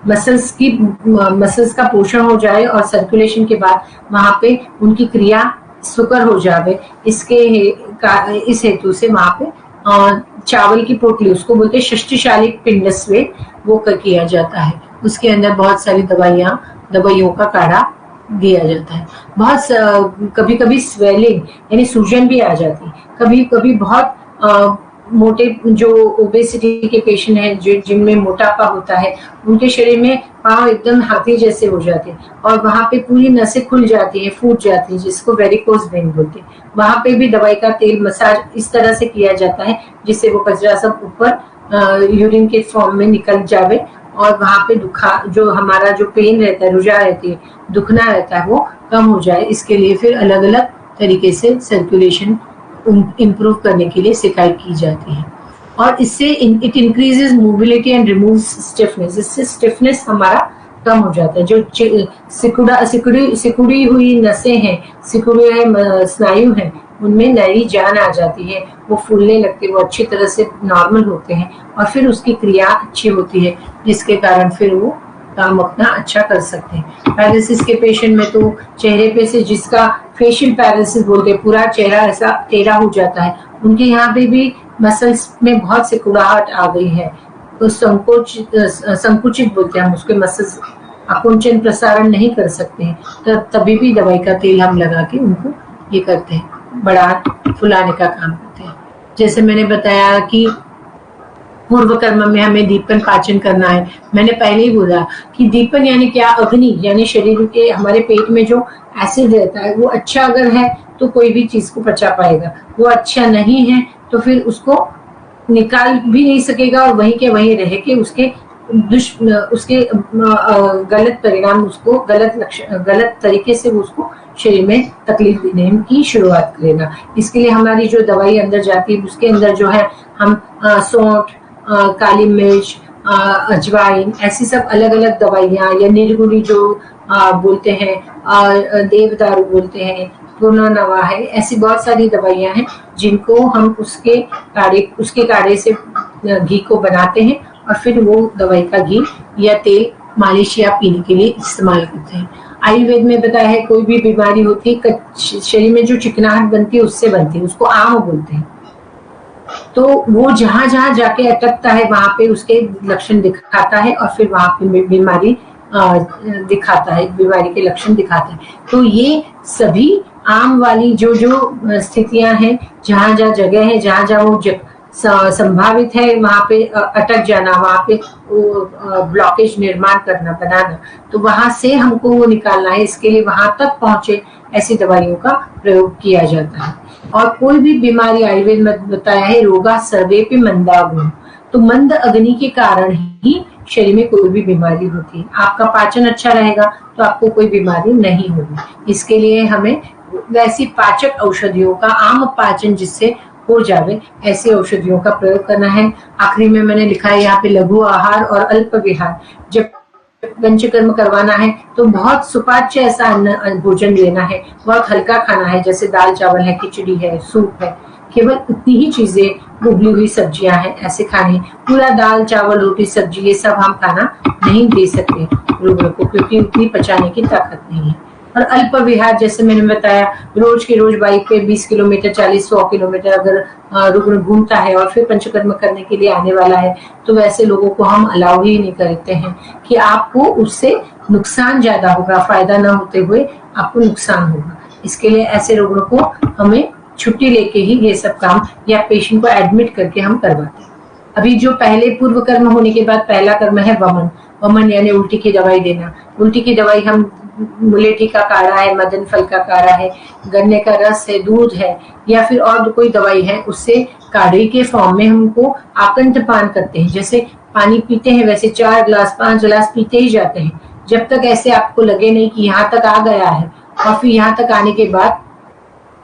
S3: मसल्स का पोषण हो जाए और सर्कुलेशन के बाद वहां पे उनकी क्रिया सुकर हो जावे, इस हेतु से वहां पे चावल की पोटली, उसको बोलते हैं षष्टिशाली पिंड स्वेद, वो किया जाता है। उसके अंदर बहुत सारी दवाइयों का काढ़ा दिया जाता है। बहुत कभी कभी स्वेलिंग यानी सूजन भी आ जाती है। कभी कभी बहुत मोटे जो ओबेसिटी के पेशेंट हैं, जिनमें मोटापा होता है, उनके शरीर में पांव एकदम हाथी जैसे हो जाते हैं और वहां पे पूरी नसें खुल जाती हैं, फूट जाती है, जिसको वेरिकोज वेन बोलते हैं। वहां पे भी दवाई का तेल मसाज इस तरह से किया जाता है जिससे वो कचरा सब ऊपर यूरिन के फॉर्म में निकल जावे, और वहां पे जो हमारा जो पेन रहता है, रुझा रहती है, दुखना रहता है, वो कम हो जाए। इसके लिए फिर अलग अलग तरीके से सर्कुलेशन इम्प्रूव करने के लिए सिकाई की जाती है। और इससे it increases mobility and removes stiffness. इससे स्टिफनेस हमारा कम हो जाता है। जो सिकुड़ी हुई नसें हैं, सिकुड़े स्नायु हैं, उनमें नई जान आ जाती है, वो फूलने लगते हैं, वो अच्छी तरह से नॉर्मल होते हैं और फिर उसकी क्रिया अच्छी होती है, जिसके कारण फिर वो काम अपना अच्छा कर सकते हैं। पैरालिसिस के पेशेंट में तो चेहरे पे से, जिसका फेशियल पैरालिसिस बोलते हैं, पूरा चेहरा ऐसा टेढ़ा हो जाता है, उनके यहाँ पे भी मसल्स में बहुत सिकुड़ाहट आ गई है, तो संकुचित बोलते हैं हम उसके, मसल्स आकुंचन प्रसारण नहीं कर सकते हैं, तो तभी भी दवाई का तेल हम लगा के उनको ये करते हैं, बड़ा फुलाने का काम करते हैं। जैसे मैंने बताया कि पूर्व कर्म में हमें दीपन पाचन करना है। मैंने पहले ही बोला कि दीपन यानी क्या, अग्नि, यानी शरीर के हमारे पेट में जो एसिड रहता है वो अच्छा अगर है तो कोई भी चीज को पचा पाएगा, वो अच्छा नहीं है तो फिर उसको निकाल भी नहीं सकेगा और वहीं के वहीं रह के उसके गलत परिणाम, उसको गलत तरीके से उसको शरीर में तकलीफ देने की शुरुआत करेगा। इसके लिए हमारी जो दवाई अंदर जाती है उसके अंदर जो है हम सौंठ, काली मिर्च, अजवाइन, ऐसी सब अलग अलग दवाइयाँ, या निर्गुणी जो बोलते हैं, देवदारू बोलते हैं, पुनर्नवा है, ऐसी बहुत सारी दवाइयाँ हैं जिनको हम उसके काढ़े से घी को बनाते हैं और फिर वो दवाई का घी या तेल मालिश या पीने के लिए इस्तेमाल करते हैं। आयुर्वेद में बताया है कोई भी बीमारी होती है, शरीर में जो चिकनाहट बनती है उससे बनती है, उसको आम बोलते हैं। तो वो जहां जहां जाके अटकता है वहां पे उसके लक्षण दिखाता है और फिर वहां पे बीमारी दिखाता है, बीमारी के लक्षण दिखाता है। तो ये सभी आम वाली जो स्थितियां हैं, जहां जहां जगह है, जहां जहां वो संभावित है वहां पे अटक जाना, वहां पे ब्लॉकेज निर्माण करना, बनाना, तो वहां से हमको वो निकालना है। इसके लिए वहां तक पहुंचे ऐसी दवाइयों का प्रयोग किया जाता है। और कोई भी बीमारी, आयुर्वेद में बताया है रोगा सर्वेपि मंदाग्नि, तो मंद अग्नि के कारण ही शरीर में कोई भी बीमारी होती है। आपका पाचन अच्छा रहेगा तो आपको कोई बीमारी नहीं होगी। इसके लिए हमें वैसी पाचक औषधियों का, आम पाचन जिससे हो जावे, ऐसी औषधियों का प्रयोग करना है। आखिरी में मैंने लिखा है यहाँ पे लघु आहार और अल्प विहार। जब पंचकर्म करवाना है तो बहुत सुपाच्य ऐसा अन्न भोजन लेना है, बहुत हल्का खाना है, जैसे दाल चावल है, खिचड़ी है, सूप है, केवल उतनी ही चीजें, उबली हुई सब्जियां हैं, ऐसे खाने। पूरा दाल चावल रोटी सब्जी ये सब हम खाना नहीं दे सकते रुग्ण को, क्योंकि उतनी पचाने की ताकत नहीं है। और अल्प विहार, जैसे मैंने बताया, रोज के रोज बाइक पे 20 किलोमीटर 40-100 किलोमीटर अगर रुग्ण घूमता है और फिर पंचकर्म करने के लिए आने वाला है, तो वैसे लोगों को हम अलाउ ही नहीं करते हैं कि आपको उससे नुकसान ज्यादा होगा, फायदा ना होते हुए आपको नुकसान होगा। इसके लिए ऐसे रुग्णों को हमें छुट्टी लेके ही ये सब काम, या पेशेंट को एडमिट करके हम करवाते हैं। अभी जो पहले पूर्व कर्म होने के बाद पहला कर्म है वमन। वमन यानी उल्टी की दवाई देना। उल्टी की दवाई हम मुलेठी का काढ़ा है, मदन फल का काढ़ा है, गन्ने का रस है, दूध है, या फिर और कोई दवाई है, उससे काढ़े के फॉर्म में हमको आकंठ पान करते हैं। जैसे पानी पीते हैं वैसे 4 गिलास 5 गिलास पीते ही जाते हैं, जब तक ऐसे आपको लगे नहीं कि यहाँ तक आ गया है। और फिर यहाँ तक आने के बाद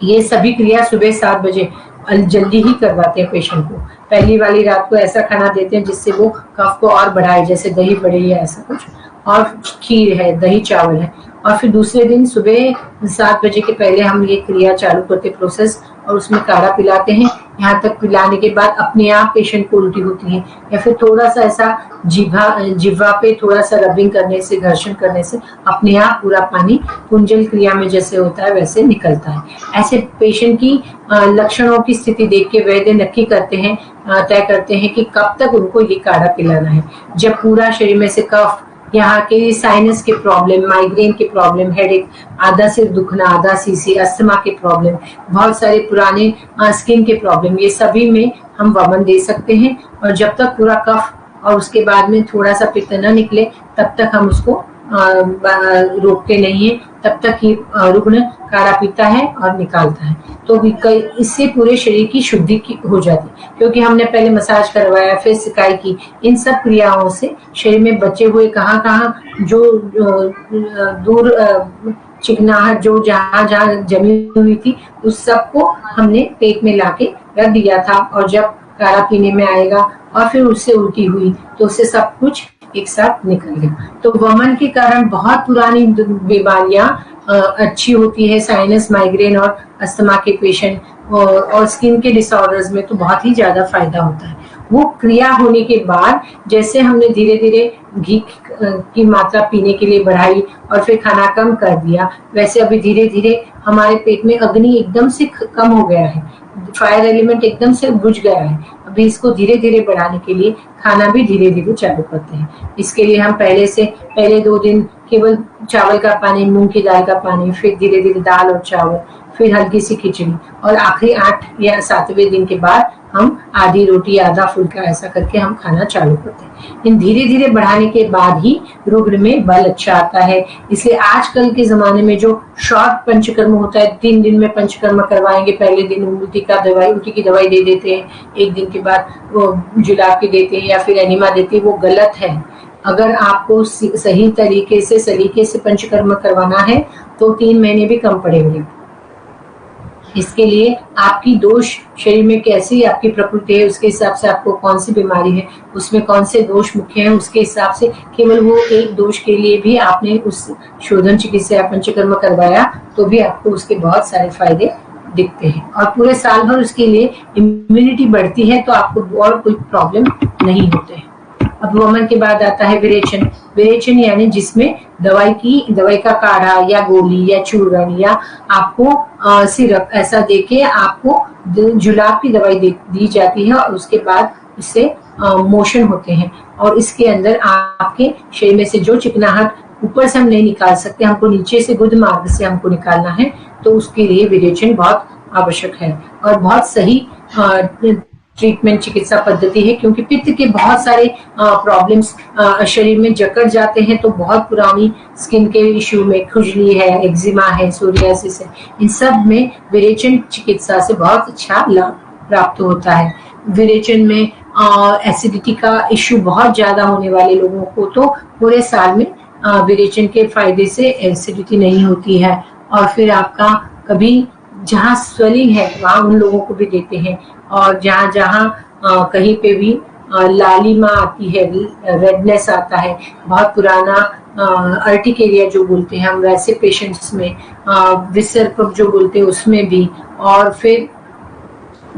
S3: ये सभी क्रिया सुबह 7 बजे जल्दी ही करवाते हैं पेशेंट को। पहली वाली रात को ऐसा खाना देते हैं जिससे वो कफ को और बढ़ाए, जैसे दही बड़े या ऐसा कुछ, और खीर है, दही चावल है। और फिर दूसरे दिन सुबह 7 बजे के पहले हम ये क्रिया चालू करते प्रोसेस, और उसमें काढ़ा पिलाते हैं। यहाँ तक पिलाने के बाद अपने आप पेशेंट को उल्टी होती है, या फिर थोड़ा सा ऐसा जिह्वा पे थोड़ा सा रबिंग करने से, घर्षण करने से अपने आप पूरा पानी कुंजल क्रिया में जैसे होता है वैसे निकलता है। ऐसे पेशेंट की लक्षणों की स्थिति देख के वैद्य नक्की करते हैं, तय करते हैं कि कब तक उनको ये काढ़ा पिलाना है। जब पूरा शरीर में से कफ, यहाँ के साइनस के प्रॉब्लम, माइग्रेन के प्रॉब्लम, हेडेक, आधा सिर दुखना, आधा सीसी, अस्थमा के प्रॉब्लम, बहुत सारे पुराने स्किन के प्रॉब्लम, ये सभी में हम वमन दे सकते हैं। और जब तक पूरा कफ और उसके बाद में थोड़ा सा पित्त न निकले तब तक हम उसको रोकते नहीं है, तब तक ही रुग्ण काढ़ा पीता है और निकालता है। तो इससे पूरे शरीर की शुद्धि हो जाती है, क्योंकि हमने पहले मसाज करवाया, फिर सिकाई की। इन सब क्रियाओं से शरीर में बचे हुए कहाँ जो दूर चिकनाहट जो जहाँ जमी हुई थी, उस सब को हमने पेट में लाके रख दिया था। और जब काढ़ा पीने में आएगा और फिर उससे उल्टी हुई तो उससे सब कुछ एक साथ निकल गया। तो वमन के कारण बहुत पुरानी बीमारियां अच्छी होती है साइनस, माइग्रेन और अस्थमा के पेशेंट और स्किन के डिसऑर्डर्स में तो बहुत ही ज्यादा फायदा होता है। वो क्रिया होने के बाद जैसे हमने धीरे धीरे घी की मात्रा पीने के लिए बढ़ाई और फिर खाना कम कर दिया, वैसे अभी धीरे धीरे हमारे पेट में अग्नि एकदम से कम हो गया है, फायर एलिमेंट एकदम से बुझ गया है। अभी इसको धीरे धीरे बढ़ाने के लिए खाना भी धीरे धीरे चालू करते हैं। इसके लिए हम पहले 2 दिन केवल चावल का पानी, मूंग की दाल का पानी, फिर धीरे धीरे दाल और चावल, फिर हल्की सी खिचड़ी और आखिरी 8 या 7वें दिन के बाद हम आधी रोटी, आधा फुल्का ऐसा करके हम खाना चालू करते हैं। इन धीरे धीरे बढ़ाने के बाद ही रुग्ण में बल अच्छा आता है। इसलिए आजकल के जमाने में जो शॉर्ट पंचकर्म होता है, 3 दिन में पंचकर्म करवाएंगे, पहले दिन उल्टी की दवाई दे देते हैं, 1 दिन के बाद वो जुलाब की देते हैं या फिर एनिमा देते हैं, वो गलत है। अगर आपको सही तरीके से सलीके से पंचकर्म करवाना है तो 3 महीने भी कम पड़ेंगे। इसके लिए आपकी दोष शरीर में कैसी आपकी प्रकृति है, उसके हिसाब से आपको कौन सी बीमारी है, उसमें कौन से दोष मुख्य हैं, उसके हिसाब से केवल वो एक दोष के लिए भी आपने उस शोधन चिकित्सा या पंचकर्म करवाया तो भी आपको उसके बहुत सारे फायदे दिखते हैं और पूरे साल भर उसके लिए इम्यूनिटी बढ़ती है, तो आपको और कोई प्रॉब्लम नहीं होते हैं। अब वमन के बाद आता है विरेचन। विरेचन यानी जिसमें दवाई का काढ़ा या गोली या चूर्ण या आपको सिरप ऐसा देके आपको जुलाब की दवाई दी जाती है और उसके बाद इससे मोशन होते हैं और इसके अंदर आपके शरीर में से जो चिकनाहट ऊपर से हम नहीं निकाल सकते, हमको नीचे से गुद मार्ग से हमको निकालना है, तो उसके लिए विरेचन बहुत आवश्यक है और बहुत सही ट्रीटमेंट चिकित्सा पद्धति है, क्योंकि पित्त के बहुत सारे प्रॉब्लम्स शरीर में जकड़ जाते हैं। तो बहुत पुरानी स्किन के इश्यू में खुजली है, एक्जिमा है, सोरियासिस है, इन सब में विरेचन चिकित्सा से बहुत अच्छा लाभ प्राप्त होता है। विरेचन में एसिडिटी का इश्यू बहुत ज्यादा होने वाले लोगों को तो पूरे साल में विरेचन के फायदे से एसिडिटी नहीं होती है। और फिर आपका कभी जहाँ स्वेलिंग है वहां उन लोगों को भी देते हैं और जहाँ जहाँ कहीं पे भी लालिमा आती है, रेडनेस आता है, बहुत पुराना अर्टिकेरिया जो बोलते हैं हम, वैसे पेशेंट्स में विसर्प जो बोलते हैं उसमें भी, और फिर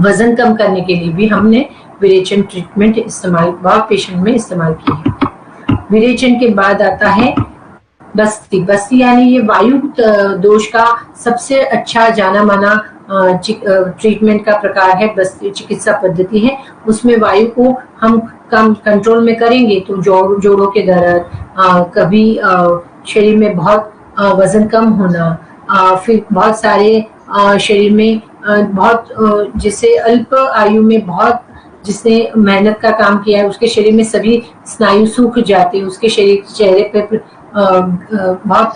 S3: वजन कम करने के लिए भी हमने विरेचन ट्रीटमेंट इस्तेमाल बहुत पेशेंट में इस्तेमाल की है। विरेचन के बाद आता है बस्ती। बस्ती यानी ये वायु दोष का सबसे अच्छा जाना माना ट्रीटमेंट का प्रकार है, बस्ती चिकित्सा पद्धति है। उसमें वायु को हम कम कंट्रोल में करेंगे तो जोड़ों के दर्द, कभी शरीर में बहुत वजन कम होना, फिर बहुत सारे शरीर में बहुत जिसे अल्प आयु में बहुत जिसने मेहनत का काम किया है उसके शरीर में सभी स्नायु सूख जाते हैं, उसके शरीर चेहरे पे बहुत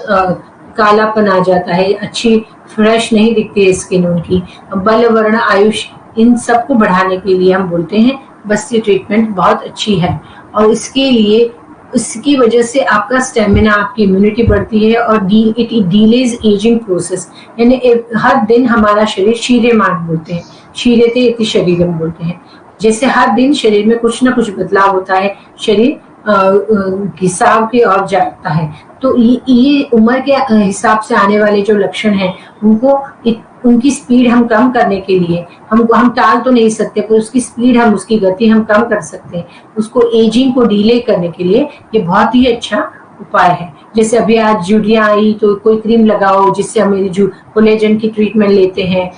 S3: कालापन आ जाता है, अच्छी फ्रेश नहीं दिखती है स्किन उनकी। बल, वर्ण, आयुष, इन सबको बढ़ाने के लिए हम बोलते हैं बस्ती ट्रीटमेंट बहुत अच्छी है। और इसकी वजह से आपका स्टेमिना, आपकी इम्यूनिटी बढ़ती है और इट डिलेज एजिंग प्रोसेस, यानी हर दिन हमारा शरीर शीर्यमान बोलते हैं, शीर्यते इति शरीरम बोलते हैं, जैसे हर दिन शरीर में कुछ ना कुछ बदलाव होता है, शरीर हिसाब की ओर जाता है। तो ये उम्र के हिसाब से आने वाले जो लक्षण हैं उनकी स्पीड हम कम करने के लिए हम टाल तो नहीं सकते, पर उसकी स्पीड उसकी गति हम कम कर सकते हैं। उसको एजिंग को डिले करने के लिए ये बहुत ही अच्छा उपाय है। जैसे अभी आज जुड़ियां आई तो कोई क्रीम लगाओ जिससे हम कोलेजन की ट्रीटमेंट लेते हैं,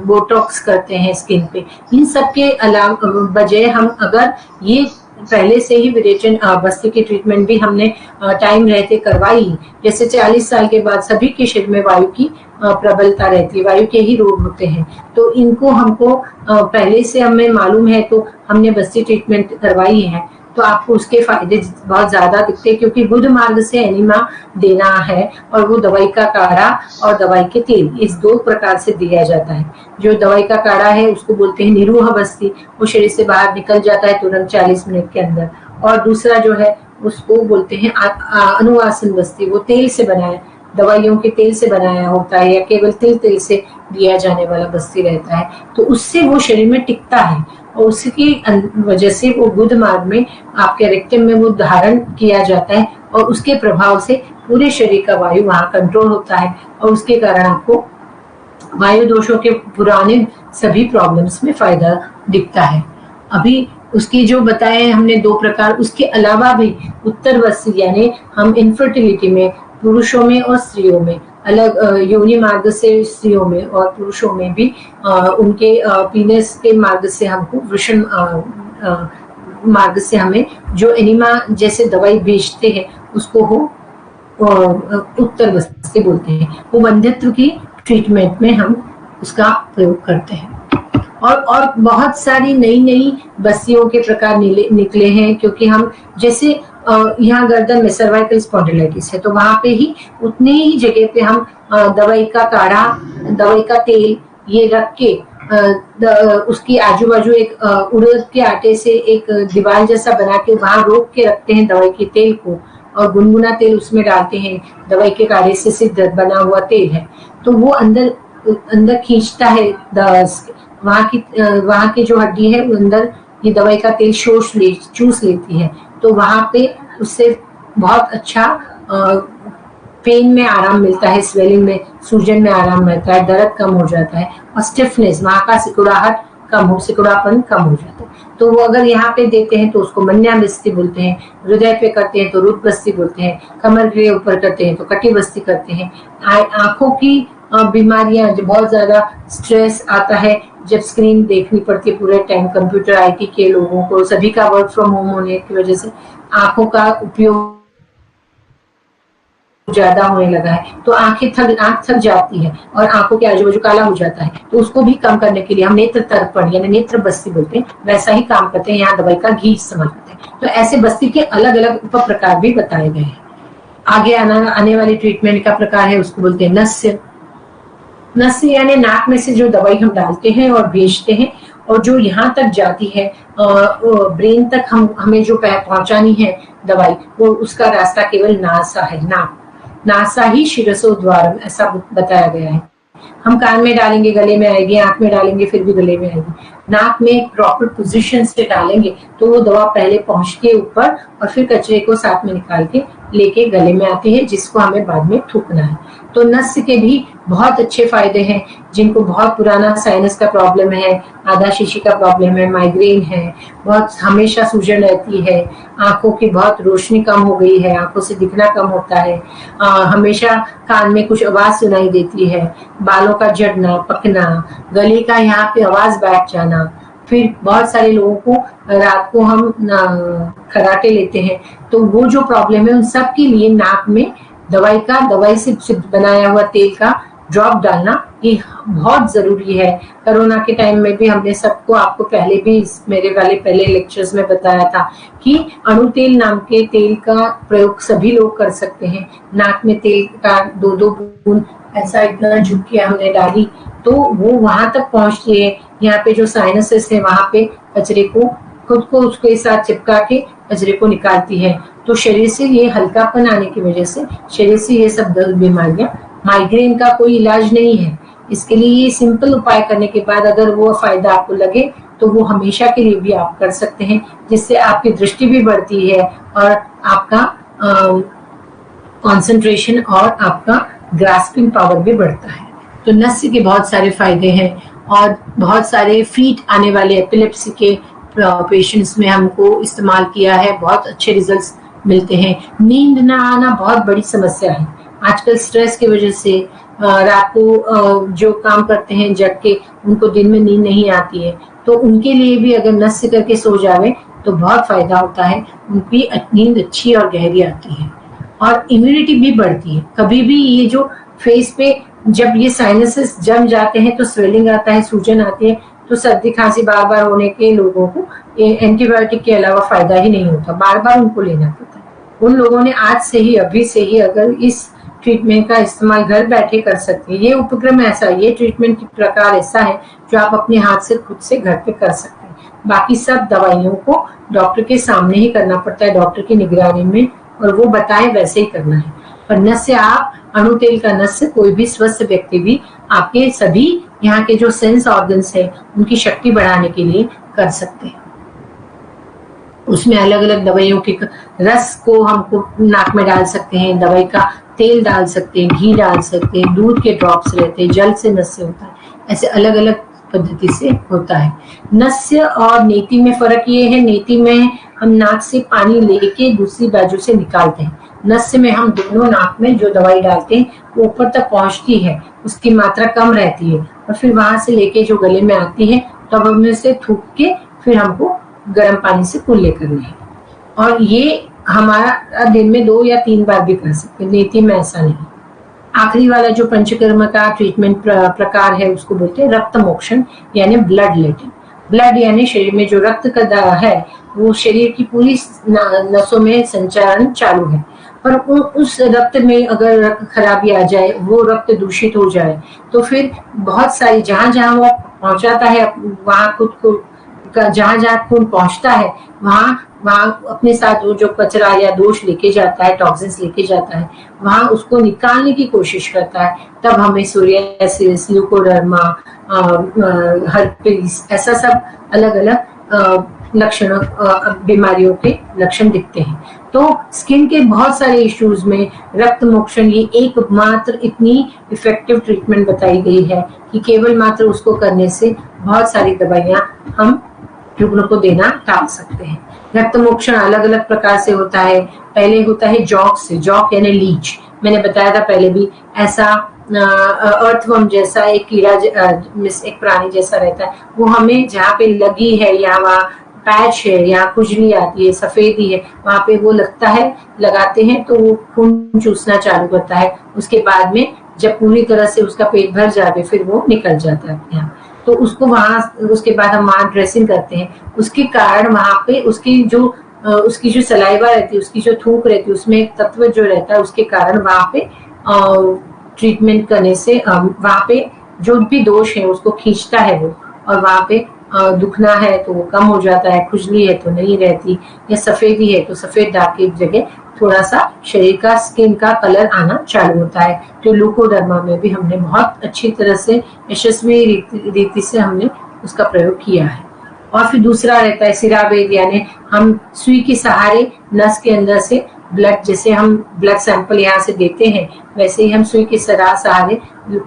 S3: बोटॉक्स करते हैं स्किन पे। इन सब के अलावा बजाय हम अगर ये पहले से ही विरेचन बस्ती की ट्रीटमेंट भी हमने टाइम रहते करवाई, जैसे 40 साल के बाद सभी के शरीर में वायु की प्रबलता रहती है, वायु के ही रोग होते हैं, तो इनको हमको पहले से हमें मालूम है तो हमने बस्ती ट्रीटमेंट करवाई है, तो आपको उसके फायदे बहुत ज्यादा दिखते हैं, क्योंकि बुध मार्ग से एनिमा देना है और वो दवाई का काढ़ा और दवाई के तेल इस 2 प्रकार से दिया जाता है। जो दवाई का काढ़ा है उसको बोलते हैं निरूह बस्ती, वो शरीर से बाहर निकल जाता है तुरंत 40 मिनट के अंदर, और दूसरा जो है उसको बोलते हैं अनुवासन बस्ती, वो तेल से बनाया, दवाइयों के तेल से बनाया होता है या केवल तिल से दिया जाने वाला बस्ती रहता है, तो उससे वो शरीर में टिकता है और उसकी वजह से वो गुद मार्ग में आपके रेक्टम में वो धारण किया जाता है और उसके प्रभाव से पूरे शरीर का वायु वहाँ कंट्रोल होता है और उसके कारण आपको वायु दोषों के पुराने सभी प्रॉब्लम्स में फायदा दिखता है। अभी उसकी जो बताए हमने 2 प्रकार, उसके अलावा भी उत्तरवस्ती यानी हम इनफर्टिलिटी में पुरुषों में और स्त्रियों में अलग योनि मार्ग से स्त्रियों में और पुरुषों में भी उनके पीनस के मार्ग से हमको वृषण मार्ग से हमें जो एनिमा जैसे दवाई बेचते हैं उसको हो उत्तरवस्ती बोलते हैं। वो वंध्यत्व की ट्रीटमेंट में हम उसका प्रयोग करते हैं। और बहुत सारी नई बस्तियों के प्रकार निकले हैं, क्योंकि हम जैसे यहाँ गर्दन में सर्वाइकल स्पॉन्डिलाइटिस है तो वहां पे ही उतने ही जगह पे हम दवाई का काढ़ा, दवाई का तेल ये रख के उसकी आजू बाजू एक उड़द के आटे से एक दीवार जैसा बना के वहां रोक के रखते हैं दवाई के तेल को और गुनगुना तेल उसमें डालते हैं। दवाई के काढ़े से सिद्ध बना हुआ तेल है तो वो अंदर खींचता है वहां की जो हड्डी है वो अंदर ये दवाई का तेल चूस लेती है तो वहां पे उससे बहुत अच्छा पेन में आराम मिलता है, स्वेलिंग में, सूजन में आराम मिलता है, दर्द कम हो जाता है और स्टिफनेस वहां का सिकुड़ापन कम हो जाता है। तो वो अगर यहाँ पे देते हैं तो उसको मन्याबस्ती बोलते हैं, हृदय पे करते हैं तो रुद्रबस्ती बोलते हैं, कमर के ऊपर करते हैं तो कटिबस्ती करते हैं। आंखों की बीमारियां, जो बहुत ज्यादा स्ट्रेस आता है जब स्क्रीन देखनी पड़ती है पूरे टाइम, कंप्यूटर आईटी के लोगों को सभी का वर्क फ्रॉम होम होने की वजह से आंखों का उपयोग ज्यादा होने लगा है तो आंख थक जाती है और आंखों के आजू बाजू काला हो जाता है तो उसको भी कम करने के लिए हम नेत्र तर्पण यानी नेत्र बस्ती बोलते हैं, वैसा ही काम करते हैं। यहाँ दवाई का घी इस्तेमाल करते हैं। तो ऐसे बस्ती के अलग अलग उप प्रकार भी बताए गए हैं। आगे आने वाली ट्रीटमेंट का प्रकार है उसको बोलते हैं नस्य यानी नाक में से जो दवाई हम डालते हैं और बेचते हैं और जो यहाँ तक जाती है ब्रेन तक हमें जो पहुंचानी है दवाई, वो उसका रास्ता केवल नासा है। नासा ही शिरसोद्वार ऐसा बताया गया है। हम कान में डालेंगे गले में आएगी, आंख में डालेंगे फिर भी गले में आएगी। नाक में एक प्रॉपर पोजीशन से डालेंगे तो वो दवा पहले पहुंचती है ऊपर और फिर कचरे को साथ में निकाल के लेके गले में आती है, जिसको हमें बाद में थूकना है। तो नस्य के भी बहुत अच्छे फायदे हैं। जिनको बहुत पुराना साइनस का प्रॉब्लम है, आधा शीशी का प्रॉब्लम है, माइग्रेन है, बहुत हमेशा सूजन रहती है, आंखों की बहुत रोशनी कम हो गई है, आंखों से दिखना कम होता है, हमेशा कान में कुछ आवाज सुनाई देती है, बालों का झड़ना, पकना, गले का यहाँ पे आवाज बैठ जाना, फिर बहुत सारे लोगों को रात को हम खराटे लेते हैं तो वो जो प्रॉब्लम है उन सब के लिए नाक में दवाई से बनाया हुआ तेल का ड्रॉप डालना ये बहुत जरूरी है। कोरोना के टाइम में भी हमने सबको, आपको पहले भी मेरे वाले पहले लेक्चर्स में बताया था कि अणु तेल नाम के तेल का प्रयोग सभी लोग कर सकते हैं। नाक में तेल का 2-2 बूंद ऐसा इतना झुक के हमने डाली तो वो वहां तक पहुंचती है। यहाँ पे जो साइनसेस है वहां पे कचरे को खुद को उसके साथ चिपका के कचरे को निकालती है। तो शरीर से ये हल्कापन आने की वजह से शरीर से ये सब बीमारियां, माइग्रेन का कोई इलाज नहीं है। इसके लिए ये सिंपल उपाय करने के बाद अगर वो फायदा आपको लगे तो वो हमेशा के लिए भी आप कर सकते हैं, जिससे आपकी दृष्टि भी बढ़ती है और आपका कंसंट्रेशन और आपका ग्रास्पिंग पावर भी बढ़ता है। तो नस्य के बहुत सारे फायदे हैं और बहुत सारे फीट आने वाले एपिलेप्सी के पेशेंट्स में हमको इस्तेमाल किया है, बहुत अच्छे रिजल्ट्स मिलते हैं। नींद ना आना बहुत बड़ी समस्या है आजकल, स्ट्रेस की वजह से रात को जो काम करते हैं जग के, उनको दिन में नींद नहीं आती है, तो उनके लिए भी अगर नस्य करके सो जावे तो बहुत फायदा होता है। उनकी नींद अच्छी और गहरी आती है और इम्यूनिटी भी बढ़ती है। कभी भी ये जो फेस पे जब ये साइनसेस जम जाते हैं तो स्वेलिंग आता है, सूजन आती है, तो सर्दी खांसी बार बार होने के लोगों को एंटीबायोटिक के अलावा फायदा ही नहीं होता, बार बार उनको लेना पड़ता है। उन लोगों ने आज से ही, अभी से ही अगर इस ट्रीटमेंट का इस्तेमाल घर बैठे कर सकते हैं। ये उपक्रम ऐसा, ये ट्रीटमेंट प्रकार ऐसा है जो आप अपने हाथ से खुद से घर पे कर सकते हैं। बाकी सब दवाइयों को डॉक्टर के सामने ही करना पड़ता है, डॉक्टर की निगरानी में, और वो बताए वैसे ही करना है। पर नस्य आप अणु तेल का नस्य कोई भी स्वस्थ व्यक्ति भी आपके सभी यहाँ के जो सेंस ऑर्गन्स है उनकी शक्ति बढ़ाने के लिए कर सकते हैं। उसमें अलग अलग दवाइयों के रस को हमको नाक में डाल सकते हैं, दवाई का तेल डाल सकते हैं, घी डाल सकते हैं, दूध के ड्रॉप्स रहते हैं, जल से नस्य होता है, ऐसे अलग अलग पद्धति से होता है। नस्य और नेति में फर्क ये है, नेति में हम नाक से पानी लेके दूसरी बाजू से निकालते हैं, नस्य में हम दोनों नाक में जो दवाई डालते हैं वो ऊपर तक पहुंचती है, उसकी मात्रा कम रहती है और फिर वहां से लेके जो गले में आती है तब हमें से थूक के फिर हमको गर्म पानी से कुल्ले करने हैं। और ये हमारा दिन में 2 या 3 बार भी कर सकते हैं, नेति में ऐसा नहीं। आखिरी वाला जो पंचकर्म का ट्रीटमेंट प्रकार है उसको बोलते हैं रक्त मोक्षण यानी ब्लड लेटिंग। ब्लड यानी शरीर में जो रक्त का है वो शरीर की पूरी नसों में संचारण चालू है, पर उस रक्त में अगर रक्त खराबी आ जाए, वो रक्त दूषित हो जाए तो फिर बहुत सारी जहां जहां वो पहुंचाता है वहां खुद को जहां जहां खून पहुंचता है वहां अपने साथ वो जो कचरा या दोष लेके जाता है, टॉक्सिन्स लेके जाता है, वहां उसको निकालने की कोशिश करता है। तब हमें सोरियासिस, ल्यूकोडर्मा, हर्पीस ऐसा सब अलग अलग लक्षण बीमारियों के लक्षण दिखते हैं। तो स्किन के बहुत सारे इश्यूज में रक्त मोक्षण ये एकमात्र इतनी इफेक्टिव ट्रीटमेंट बताई गई है कि केवल मात्र उसको करने से बहुत सारी दवाइयां हम रुग्ण को देना टाल सकते हैं। रक्त मोक्षण अलग अलग प्रकार से होता है। पहले होता है जॉक से, जॉक यानी लीच, मैंने बताया था पहले भी, ऐसा अर्थवर्म जैसा एक कीड़ा एक प्राणी जैसा रहता है, वो हमें जहाँ पे लगी है या वहाँ पैच है या खुजली आती है, सफेदी है, वहां पे वो लगता है, लगाते हैं तो वो खून चूसना चालू करता है। उसके बाद में जब पूरी तरह से उसका पेट भर जाए फिर वो निकल जाता है यहाँ, तो उसको वहां उसके बाद हम वहां ड्रेसिंग करते हैं। उसके कारण वहां पे उसकी जो सलाइवा रहती है, उसकी जो थूक रहती है, उसमें एक तत्व जो रहता है, उसके कारण वहां पे ट्रीटमेंट करने से वहां पे जो भी दोष है उसको खींचता है वो, और वहां पे दुखना है तो वो कम हो जाता है, खुजली है तो नहीं रहती, या सफेदी है तो सफेद दाग की जगह थोड़ा सा शरीर का स्किन का कलर आना चालू होता है। तो ल्यूकोडर्मा में भी हमने बहुत अच्छी तरह से यशस्वी रीति से हमने उसका प्रयोग किया है। और फिर दूसरा रहता है सिरावेद, यानी हम सुई के सहारे नस के अंदर से ब्लड, जैसे हम ब्लड सैंपल यहाँ से देते हैं वैसे ही हम सुई के सहारे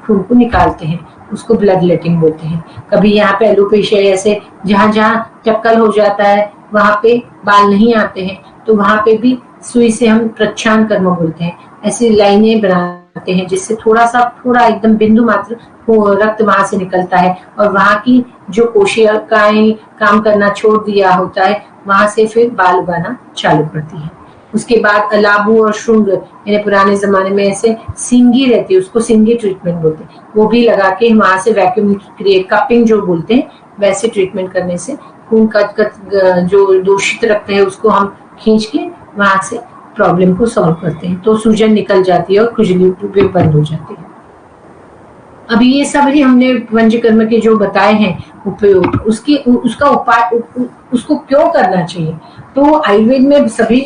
S3: खून को निकालते हैं, उसको ब्लड लेटिंग बोलते हैं। कभी यहाँ पे एलोपेशिया ऐसे जहाँ जहाँ टक्कल हो जाता है वहां पे बाल नहीं आते हैं तो वहां पे भी सुई से हम प्रच्छान कर्म बोलते हैं, ऐसी लाइनें बनाते हैं जिससे थोड़ा एकदम बिंदु मात्र रक्त वहां से निकलता है और वहां की जो कोशिकाएं काम करना छोड़ दिया होता है वहां से फिर बाल उगाना चालू करती है। उसके बाद अलाबू और शुंग, यानी पुराने जमाने में ऐसे सिंगी रहती है, उसको सिंगी ट्रीटमेंट बोलते हैं, वो भी लगा के वहां से वैक्यूम क्रिएट कपिंग जो बोलते हैं वैसे ट्रीटमेंट करने से खून का जो दूषित रक्त है उसको हम खींच के वहां से प्रॉब्लम को सॉल्व करते हैं, तो सूजन निकल जाती है और खुजली भी बंद हो जाती है। अभी ये सब ही हमने पंचकर्म के जो बताए हैं उपयोग, उसका उपाय उसको क्यों करना चाहिए। तो आयुर्वेद में सभी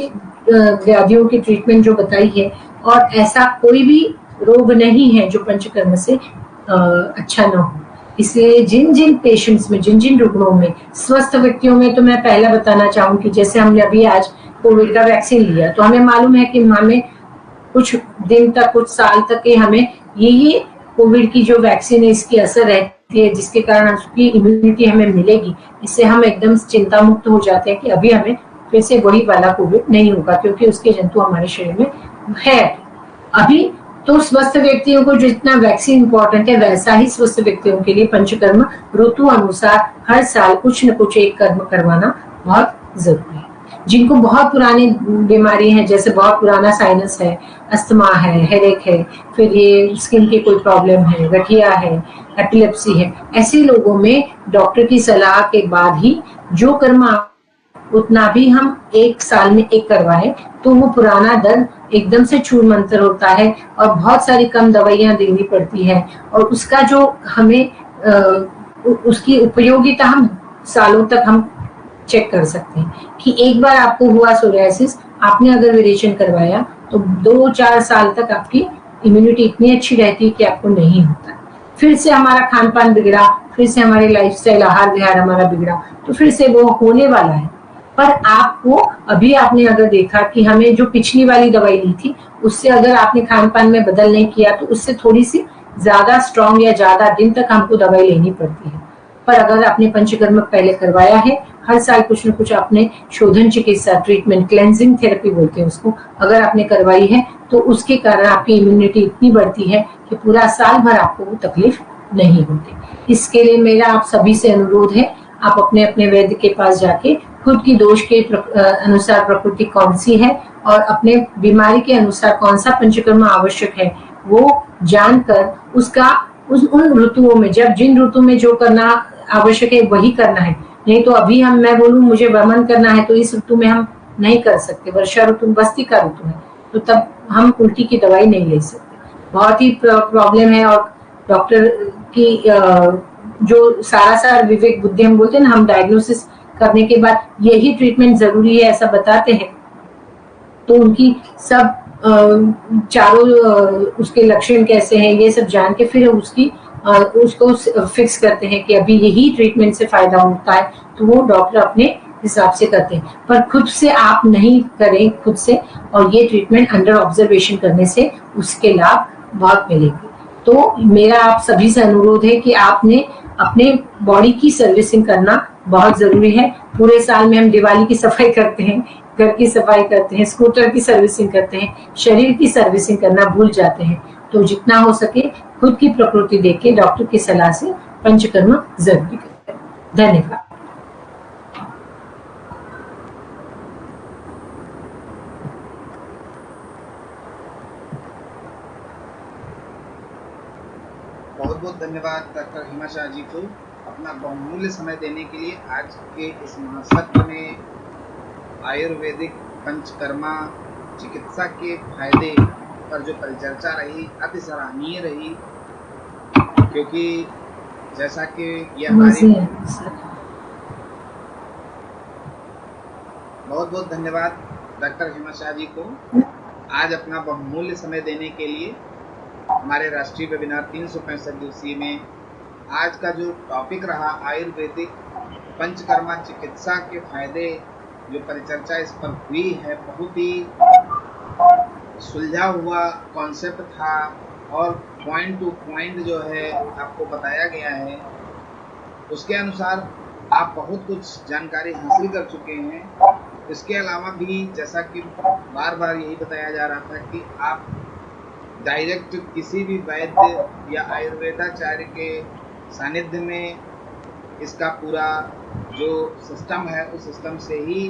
S3: व्याधियों की ट्रीटमेंट जो बताई है, और ऐसा कोई भी रोग नहीं है जो पंचकर्म से अच्छा ना हो। इसलिए जिन जिन पेशेंट्स में, जिन जिन रुग्णों में, स्वस्थ व्यक्तियों में तो मैं पहला बताना चाहूंगी, जैसे हमने अभी आज कोविड का वैक्सीन लिया तो हमें मालूम है कि हमें कुछ दिन तक, कुछ साल तक के हमें ये कोविड की जो वैक्सीन है इसकी असर रहती है, जिसके कारण उसकी इम्यूनिटी हमें मिलेगी। इससे हम एकदम चिंता मुक्त हो जाते हैं कि अभी हमें फिर से वही वाला कोविड नहीं होगा, क्योंकि उसके जंतु हमारे शरीर में है अभी। तो स्वस्थ व्यक्तियों को जितना वैक्सीन इंपॉर्टेंट है वैसा ही स्वस्थ व्यक्तियों के लिए पंचकर्म ऋतु अनुसार हर साल कुछ न कुछ एक कर्म करवाना बहुत जरूरी है। जिनको बहुत पुरानी बीमारी है, जैसे बहुत पुराना साइनस है, अस्थमा है, हेडेक है, फिर ये स्किन की कोई प्रॉब्लम है, गठिया है, एपिलेप्सी है, ऐसे लोगों में डॉक्टर की सलाह के बाद ही जो कर्म उतना भी हम एक साल में एक करवाए तो वो पुराना दर्द एकदम से छूर मंतर होता है और बहुत सारी कम दवाइयां देनी पड़ती है, और उसका जो हमें उसकी उपयोगिता हम सालों तक हम चेक कर सकते हैं कि एक बार आपको हुआ सोरियासिस, आपने अगर विरेचन करवाया तो 2-4 साल तक आपकी इम्यूनिटी इतनी अच्छी रहती है कि आपको नहीं होता। फिर से हमारा खान पान बिगड़ा, फिर से हमारी लाइफस्टाइल आहार विहार हमारा बिगड़ा, तो फिर से वो होने वाला है। पर आपको अभी आपने अगर देखा कि हमें जो पिछली वाली दवाई ली थी उससे अगर आपने खान पान में बदल नहीं किया तो उससे थोड़ी सी ज्यादा स्ट्रांग या ज्यादा दिन तक हमको दवाई लेनी पड़ती है। पर अगर आपने पंचकर्म पहले करवाया है, हर साल कुछ न कुछ आपने शोधन चिकित्सा ट्रीटमेंट, क्लेंजिंग थेरेपी बोलते हैं उसको, अगर आपने करवाई है तो उसके कारण आपकी इम्यूनिटी इतनी बढ़ती है कि पूरा साल भर आपको वो तकलीफ नहीं होती। इसके लिए मेरा आप सभी से अनुरोध है, आप अपने अपने वैद्य के पास जाके खुद की दोष के अनुसार प्रकृति कौन सी है और अपने बीमारी के अनुसार कौन सा पंचकर्म आवश्यक है वो जानकर उसका उन ऋतुओं में, जब जिन ऋतु में जो करना आवश्यक है वही करना है। नहीं तो अभी मैं बोलूं मुझे वमन करना है तो इस ऋतु में हम नहीं कर सकते, वर्षा ऋतु बस्ती का ऋतु है, तो तब हम उल्टी की दवाई नहीं ले सकते। बहुत ही प्रॉब्लम है। और डॉक्टर की जो सारा विवेक बुद्धि हम बोलते हैं ना, हम डायग्नोसिस करने के बाद यही ट्रीटमेंट जरूरी है ऐसा बताते हैं, तो उनकी सब चारों उसके लक्षण कैसे हैं ये सब जान के फिर उसको फिक्स करते हैं कि अभी यही ट्रीटमेंट से फायदा होता है, तो वो डॉक्टर अपने हिसाब से करते हैं। पर खुद से आप नहीं करें खुद से, और ये ट्रीटमेंट अंडर ऑब्जर्वेशन करने से उसके लाभ बहुत मिलेंगे। तो मेरा आप सभी से अनुरोध है कि आपने अपने बॉडी की सर्विसिंग करना बहुत जरूरी है। पूरे साल में हम दिवाली की सफाई करते हैं, घर की सफाई करते हैं, स्कूटर की सर्विसिंग करते हैं, शरीर की सर्विसिंग करना भूल जाते हैं। तो जितना हो सके खुद की प्रकृति देख के डॉक्टर की सलाह से पंचकर्म जरूरी करें। धन्यवाद।
S1: बहुत बहुत धन्यवाद डॉक्टर हिमा शाह जी को अपना बहुमूल्य समय देने के लिए। आज के इस महासत्र में आयुर्वेदिक पंचकर्मा चिकित्सा के फायदे पर जो परिचर्चा रही अति सराहनीय रही, क्योंकि जैसा कि ये हमारी बहुत बहुत धन्यवाद डॉक्टर हिमा शाह जी को आज अपना बहुमूल्य समय देने के लिए। हमारे राष्ट्रीय वेबिनार 365 दिवसीय में आज का जो टॉपिक रहा आयुर्वेदिक पंचकर्मा चिकित्सा के फायदे, जो परिचर्चा इस पर हुई है, बहुत ही सुलझा हुआ कॉन्सेप्ट था और पॉइंट टू पॉइंट जो है आपको बताया गया है। उसके अनुसार आप बहुत कुछ जानकारी हासिल कर चुके हैं। इसके अलावा भी जैसा कि बार बार यही बताया जा रहा था कि आप डायरेक्ट किसी भी वैद्य या आयुर्वेदाचार्य के सानिध्य में इसका पूरा जो सिस्टम है उस सिस्टम से ही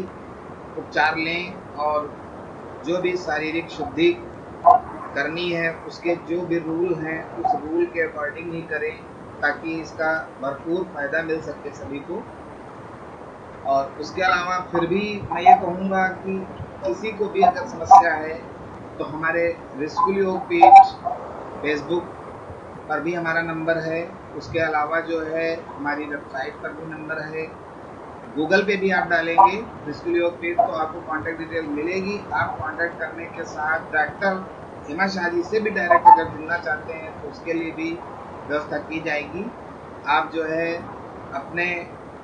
S1: उपचार लें और जो भी शारीरिक शुद्धि करनी है उसके जो भी रूल हैं उस रूल के अकॉर्डिंग ही करें, ताकि इसका भरपूर फायदा मिल सके सभी को। और उसके अलावा फिर भी मैं ये कहूँगा कि किसी को भी अगर समस्या है तो हमारे ऋषिकुल योग पीठ फेसबुक पर भी हमारा नंबर है। उसके अलावा जो है हमारी वेबसाइट पर भी नंबर है। गूगल पे भी आप डालेंगे ऋषिकुल योग पीठ तो आपको कांटेक्ट डिटेल मिलेगी। आप कांटेक्ट करने के साथ डॉक्टर हिमा शाह जी से भी डायरेक्ट अगर जुड़ना चाहते हैं तो उसके लिए भी व्यवस्था की जाएगी। आप जो है अपने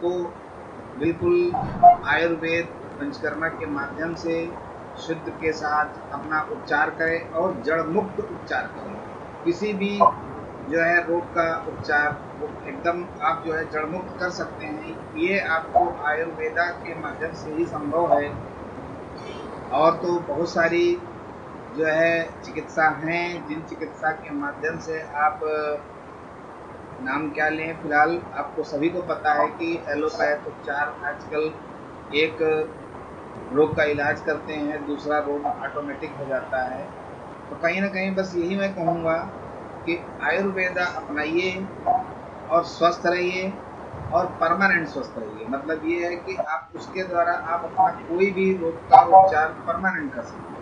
S1: को बिल्कुल आयुर्वेद पंचकर्मा के माध्यम से शुद्ध के साथ अपना उपचार करें और जड़ मुक्त उपचार करें। किसी भी जो है रोग का उपचार वो एकदम आप जो है जड़ मुक्त कर सकते हैं। ये आपको आयुर्वेदा के माध्यम से ही संभव है। और तो बहुत सारी जो है चिकित्सा हैं जिन चिकित्सा के माध्यम से आप नाम क्या लें, फिलहाल आपको सभी को पता है कि एलोपैथ उपचार आजकल एक रोग का इलाज करते हैं, दूसरा रोग ऑटोमेटिक हो जाता है। तो कहीं ना कहीं बस यही मैं कहूँगा कि आयुर्वेदा अपनाइए और स्वस्थ रहिए और परमानेंट स्वस्थ रहिए। मतलब ये है कि आप उसके द्वारा आप अपना कोई भी रोग का उपचार परमानेंट कर सकते हैं।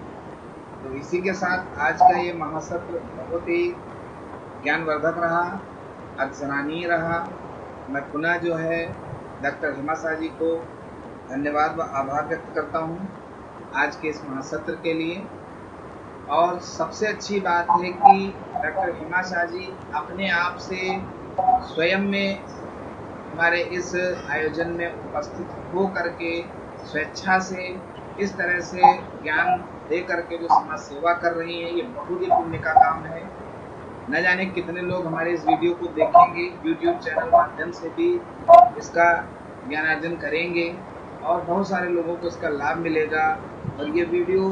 S1: तो इसी के साथ आज का ये महासत्र बहुत ही ज्ञानवर्धक रहा, अतिसराहनीय रहा। मैं पुनः जो है डॉक्टर हिमा शाह जी को धन्यवाद व आभार व्यक्त करता हूँ आज के इस महासत्र के लिए। और सबसे अच्छी बात है कि डॉक्टर हेमा शाह जी अपने आप से स्वयं में हमारे इस आयोजन में उपस्थित हो करके स्वेच्छा से इस तरह से ज्ञान दे करके जो समाज सेवा कर रही है, ये बहुत ही पुण्य का काम है। न जाने कितने लोग हमारे इस वीडियो को देखेंगे, यूट्यूब चैनल माध्यम से भी इसका ज्ञानार्जन करेंगे और बहुत सारे लोगों को इसका लाभ मिलेगा और ये वीडियो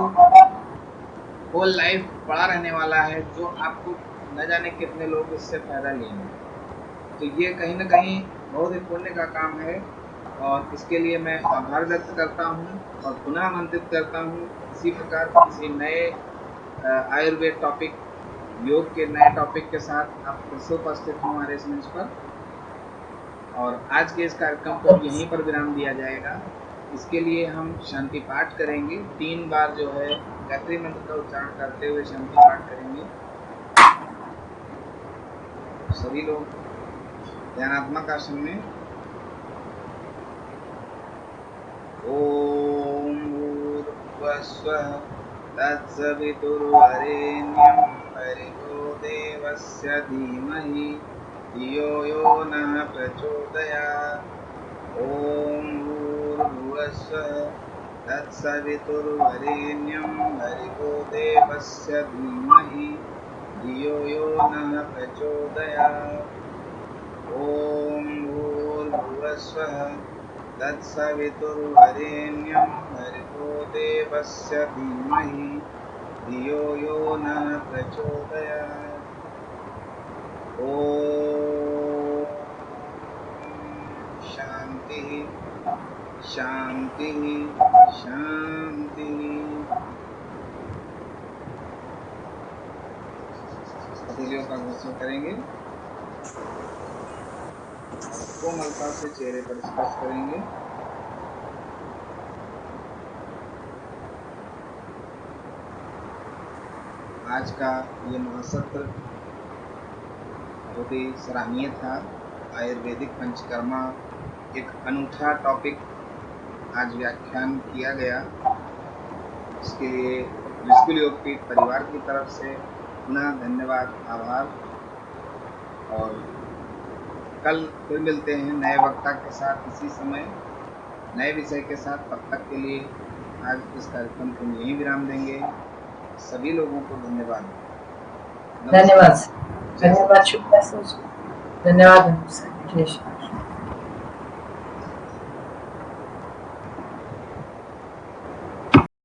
S1: होल लाइफ पड़ा रहने वाला है, जो आपको न जाने कितने लोग इससे फायदा लेंगे। तो ये कहीं ना कहीं बहुत ही पुण्य का काम है और इसके लिए मैं आभार व्यक्त करता हूँ और पुनः आमंत्रित करता हूँ इसी प्रकार किसी नए आयुर्वेद टॉपिक, योग के नए टॉपिक के साथ आप फिर से उपस्थित हों हमारे इस मंच पर। और आज के इस कार्यक्रम को यहीं पर विराम दिया जाएगा। इसके लिए हम शांति पाठ करेंगे, 3 बार जो है गायत्री मंत्र का उच्चारण करते हुए शांति पाठ करेंगे। सभी लोग ध्यानात्मक आसन में। ओम भूर्भुवस्सुः तत्सवितुर्वरेण्यं भर्गो देवस्य धीमहि धियो यो नः प्रचोदयात्। ओम भूर्भुवस्सुः तत्सवितुर्वरेण्यं भर्गो देवस्य धीमहि धियो यो नः प्रचोदयात्। ओम भूर्भुवस्सुः तत्सवितुर्वरेण्यं भर्गो देवस्य धीमहि धियो यो नः प्रचोदयात्। ओम शांति शांति शांति। हथेलियों का घर्षण करेंगे, कोमलता से चेहरे पर स्पर्श करेंगे। आज का ये महासत्र बहुत ही सराहनीय था। आयुर्वेदिक पंचकर्मा एक अनूठा टॉपिक आज व्याख्यान किया गया। इसके लिए स्कूल योगपीठ परिवार की तरफ से पुनः धन्यवाद, आभार। और कल फिर मिलते हैं नए वक्ता के साथ, इसी समय नए विषय के साथ। तब तक के लिए आज इस कार्यक्रम को यहीं विराम देंगे। सभी लोगों को धन्यवाद।
S3: धन्यवाद, धन्यवाद, शुक्रिया, धन्यवाद।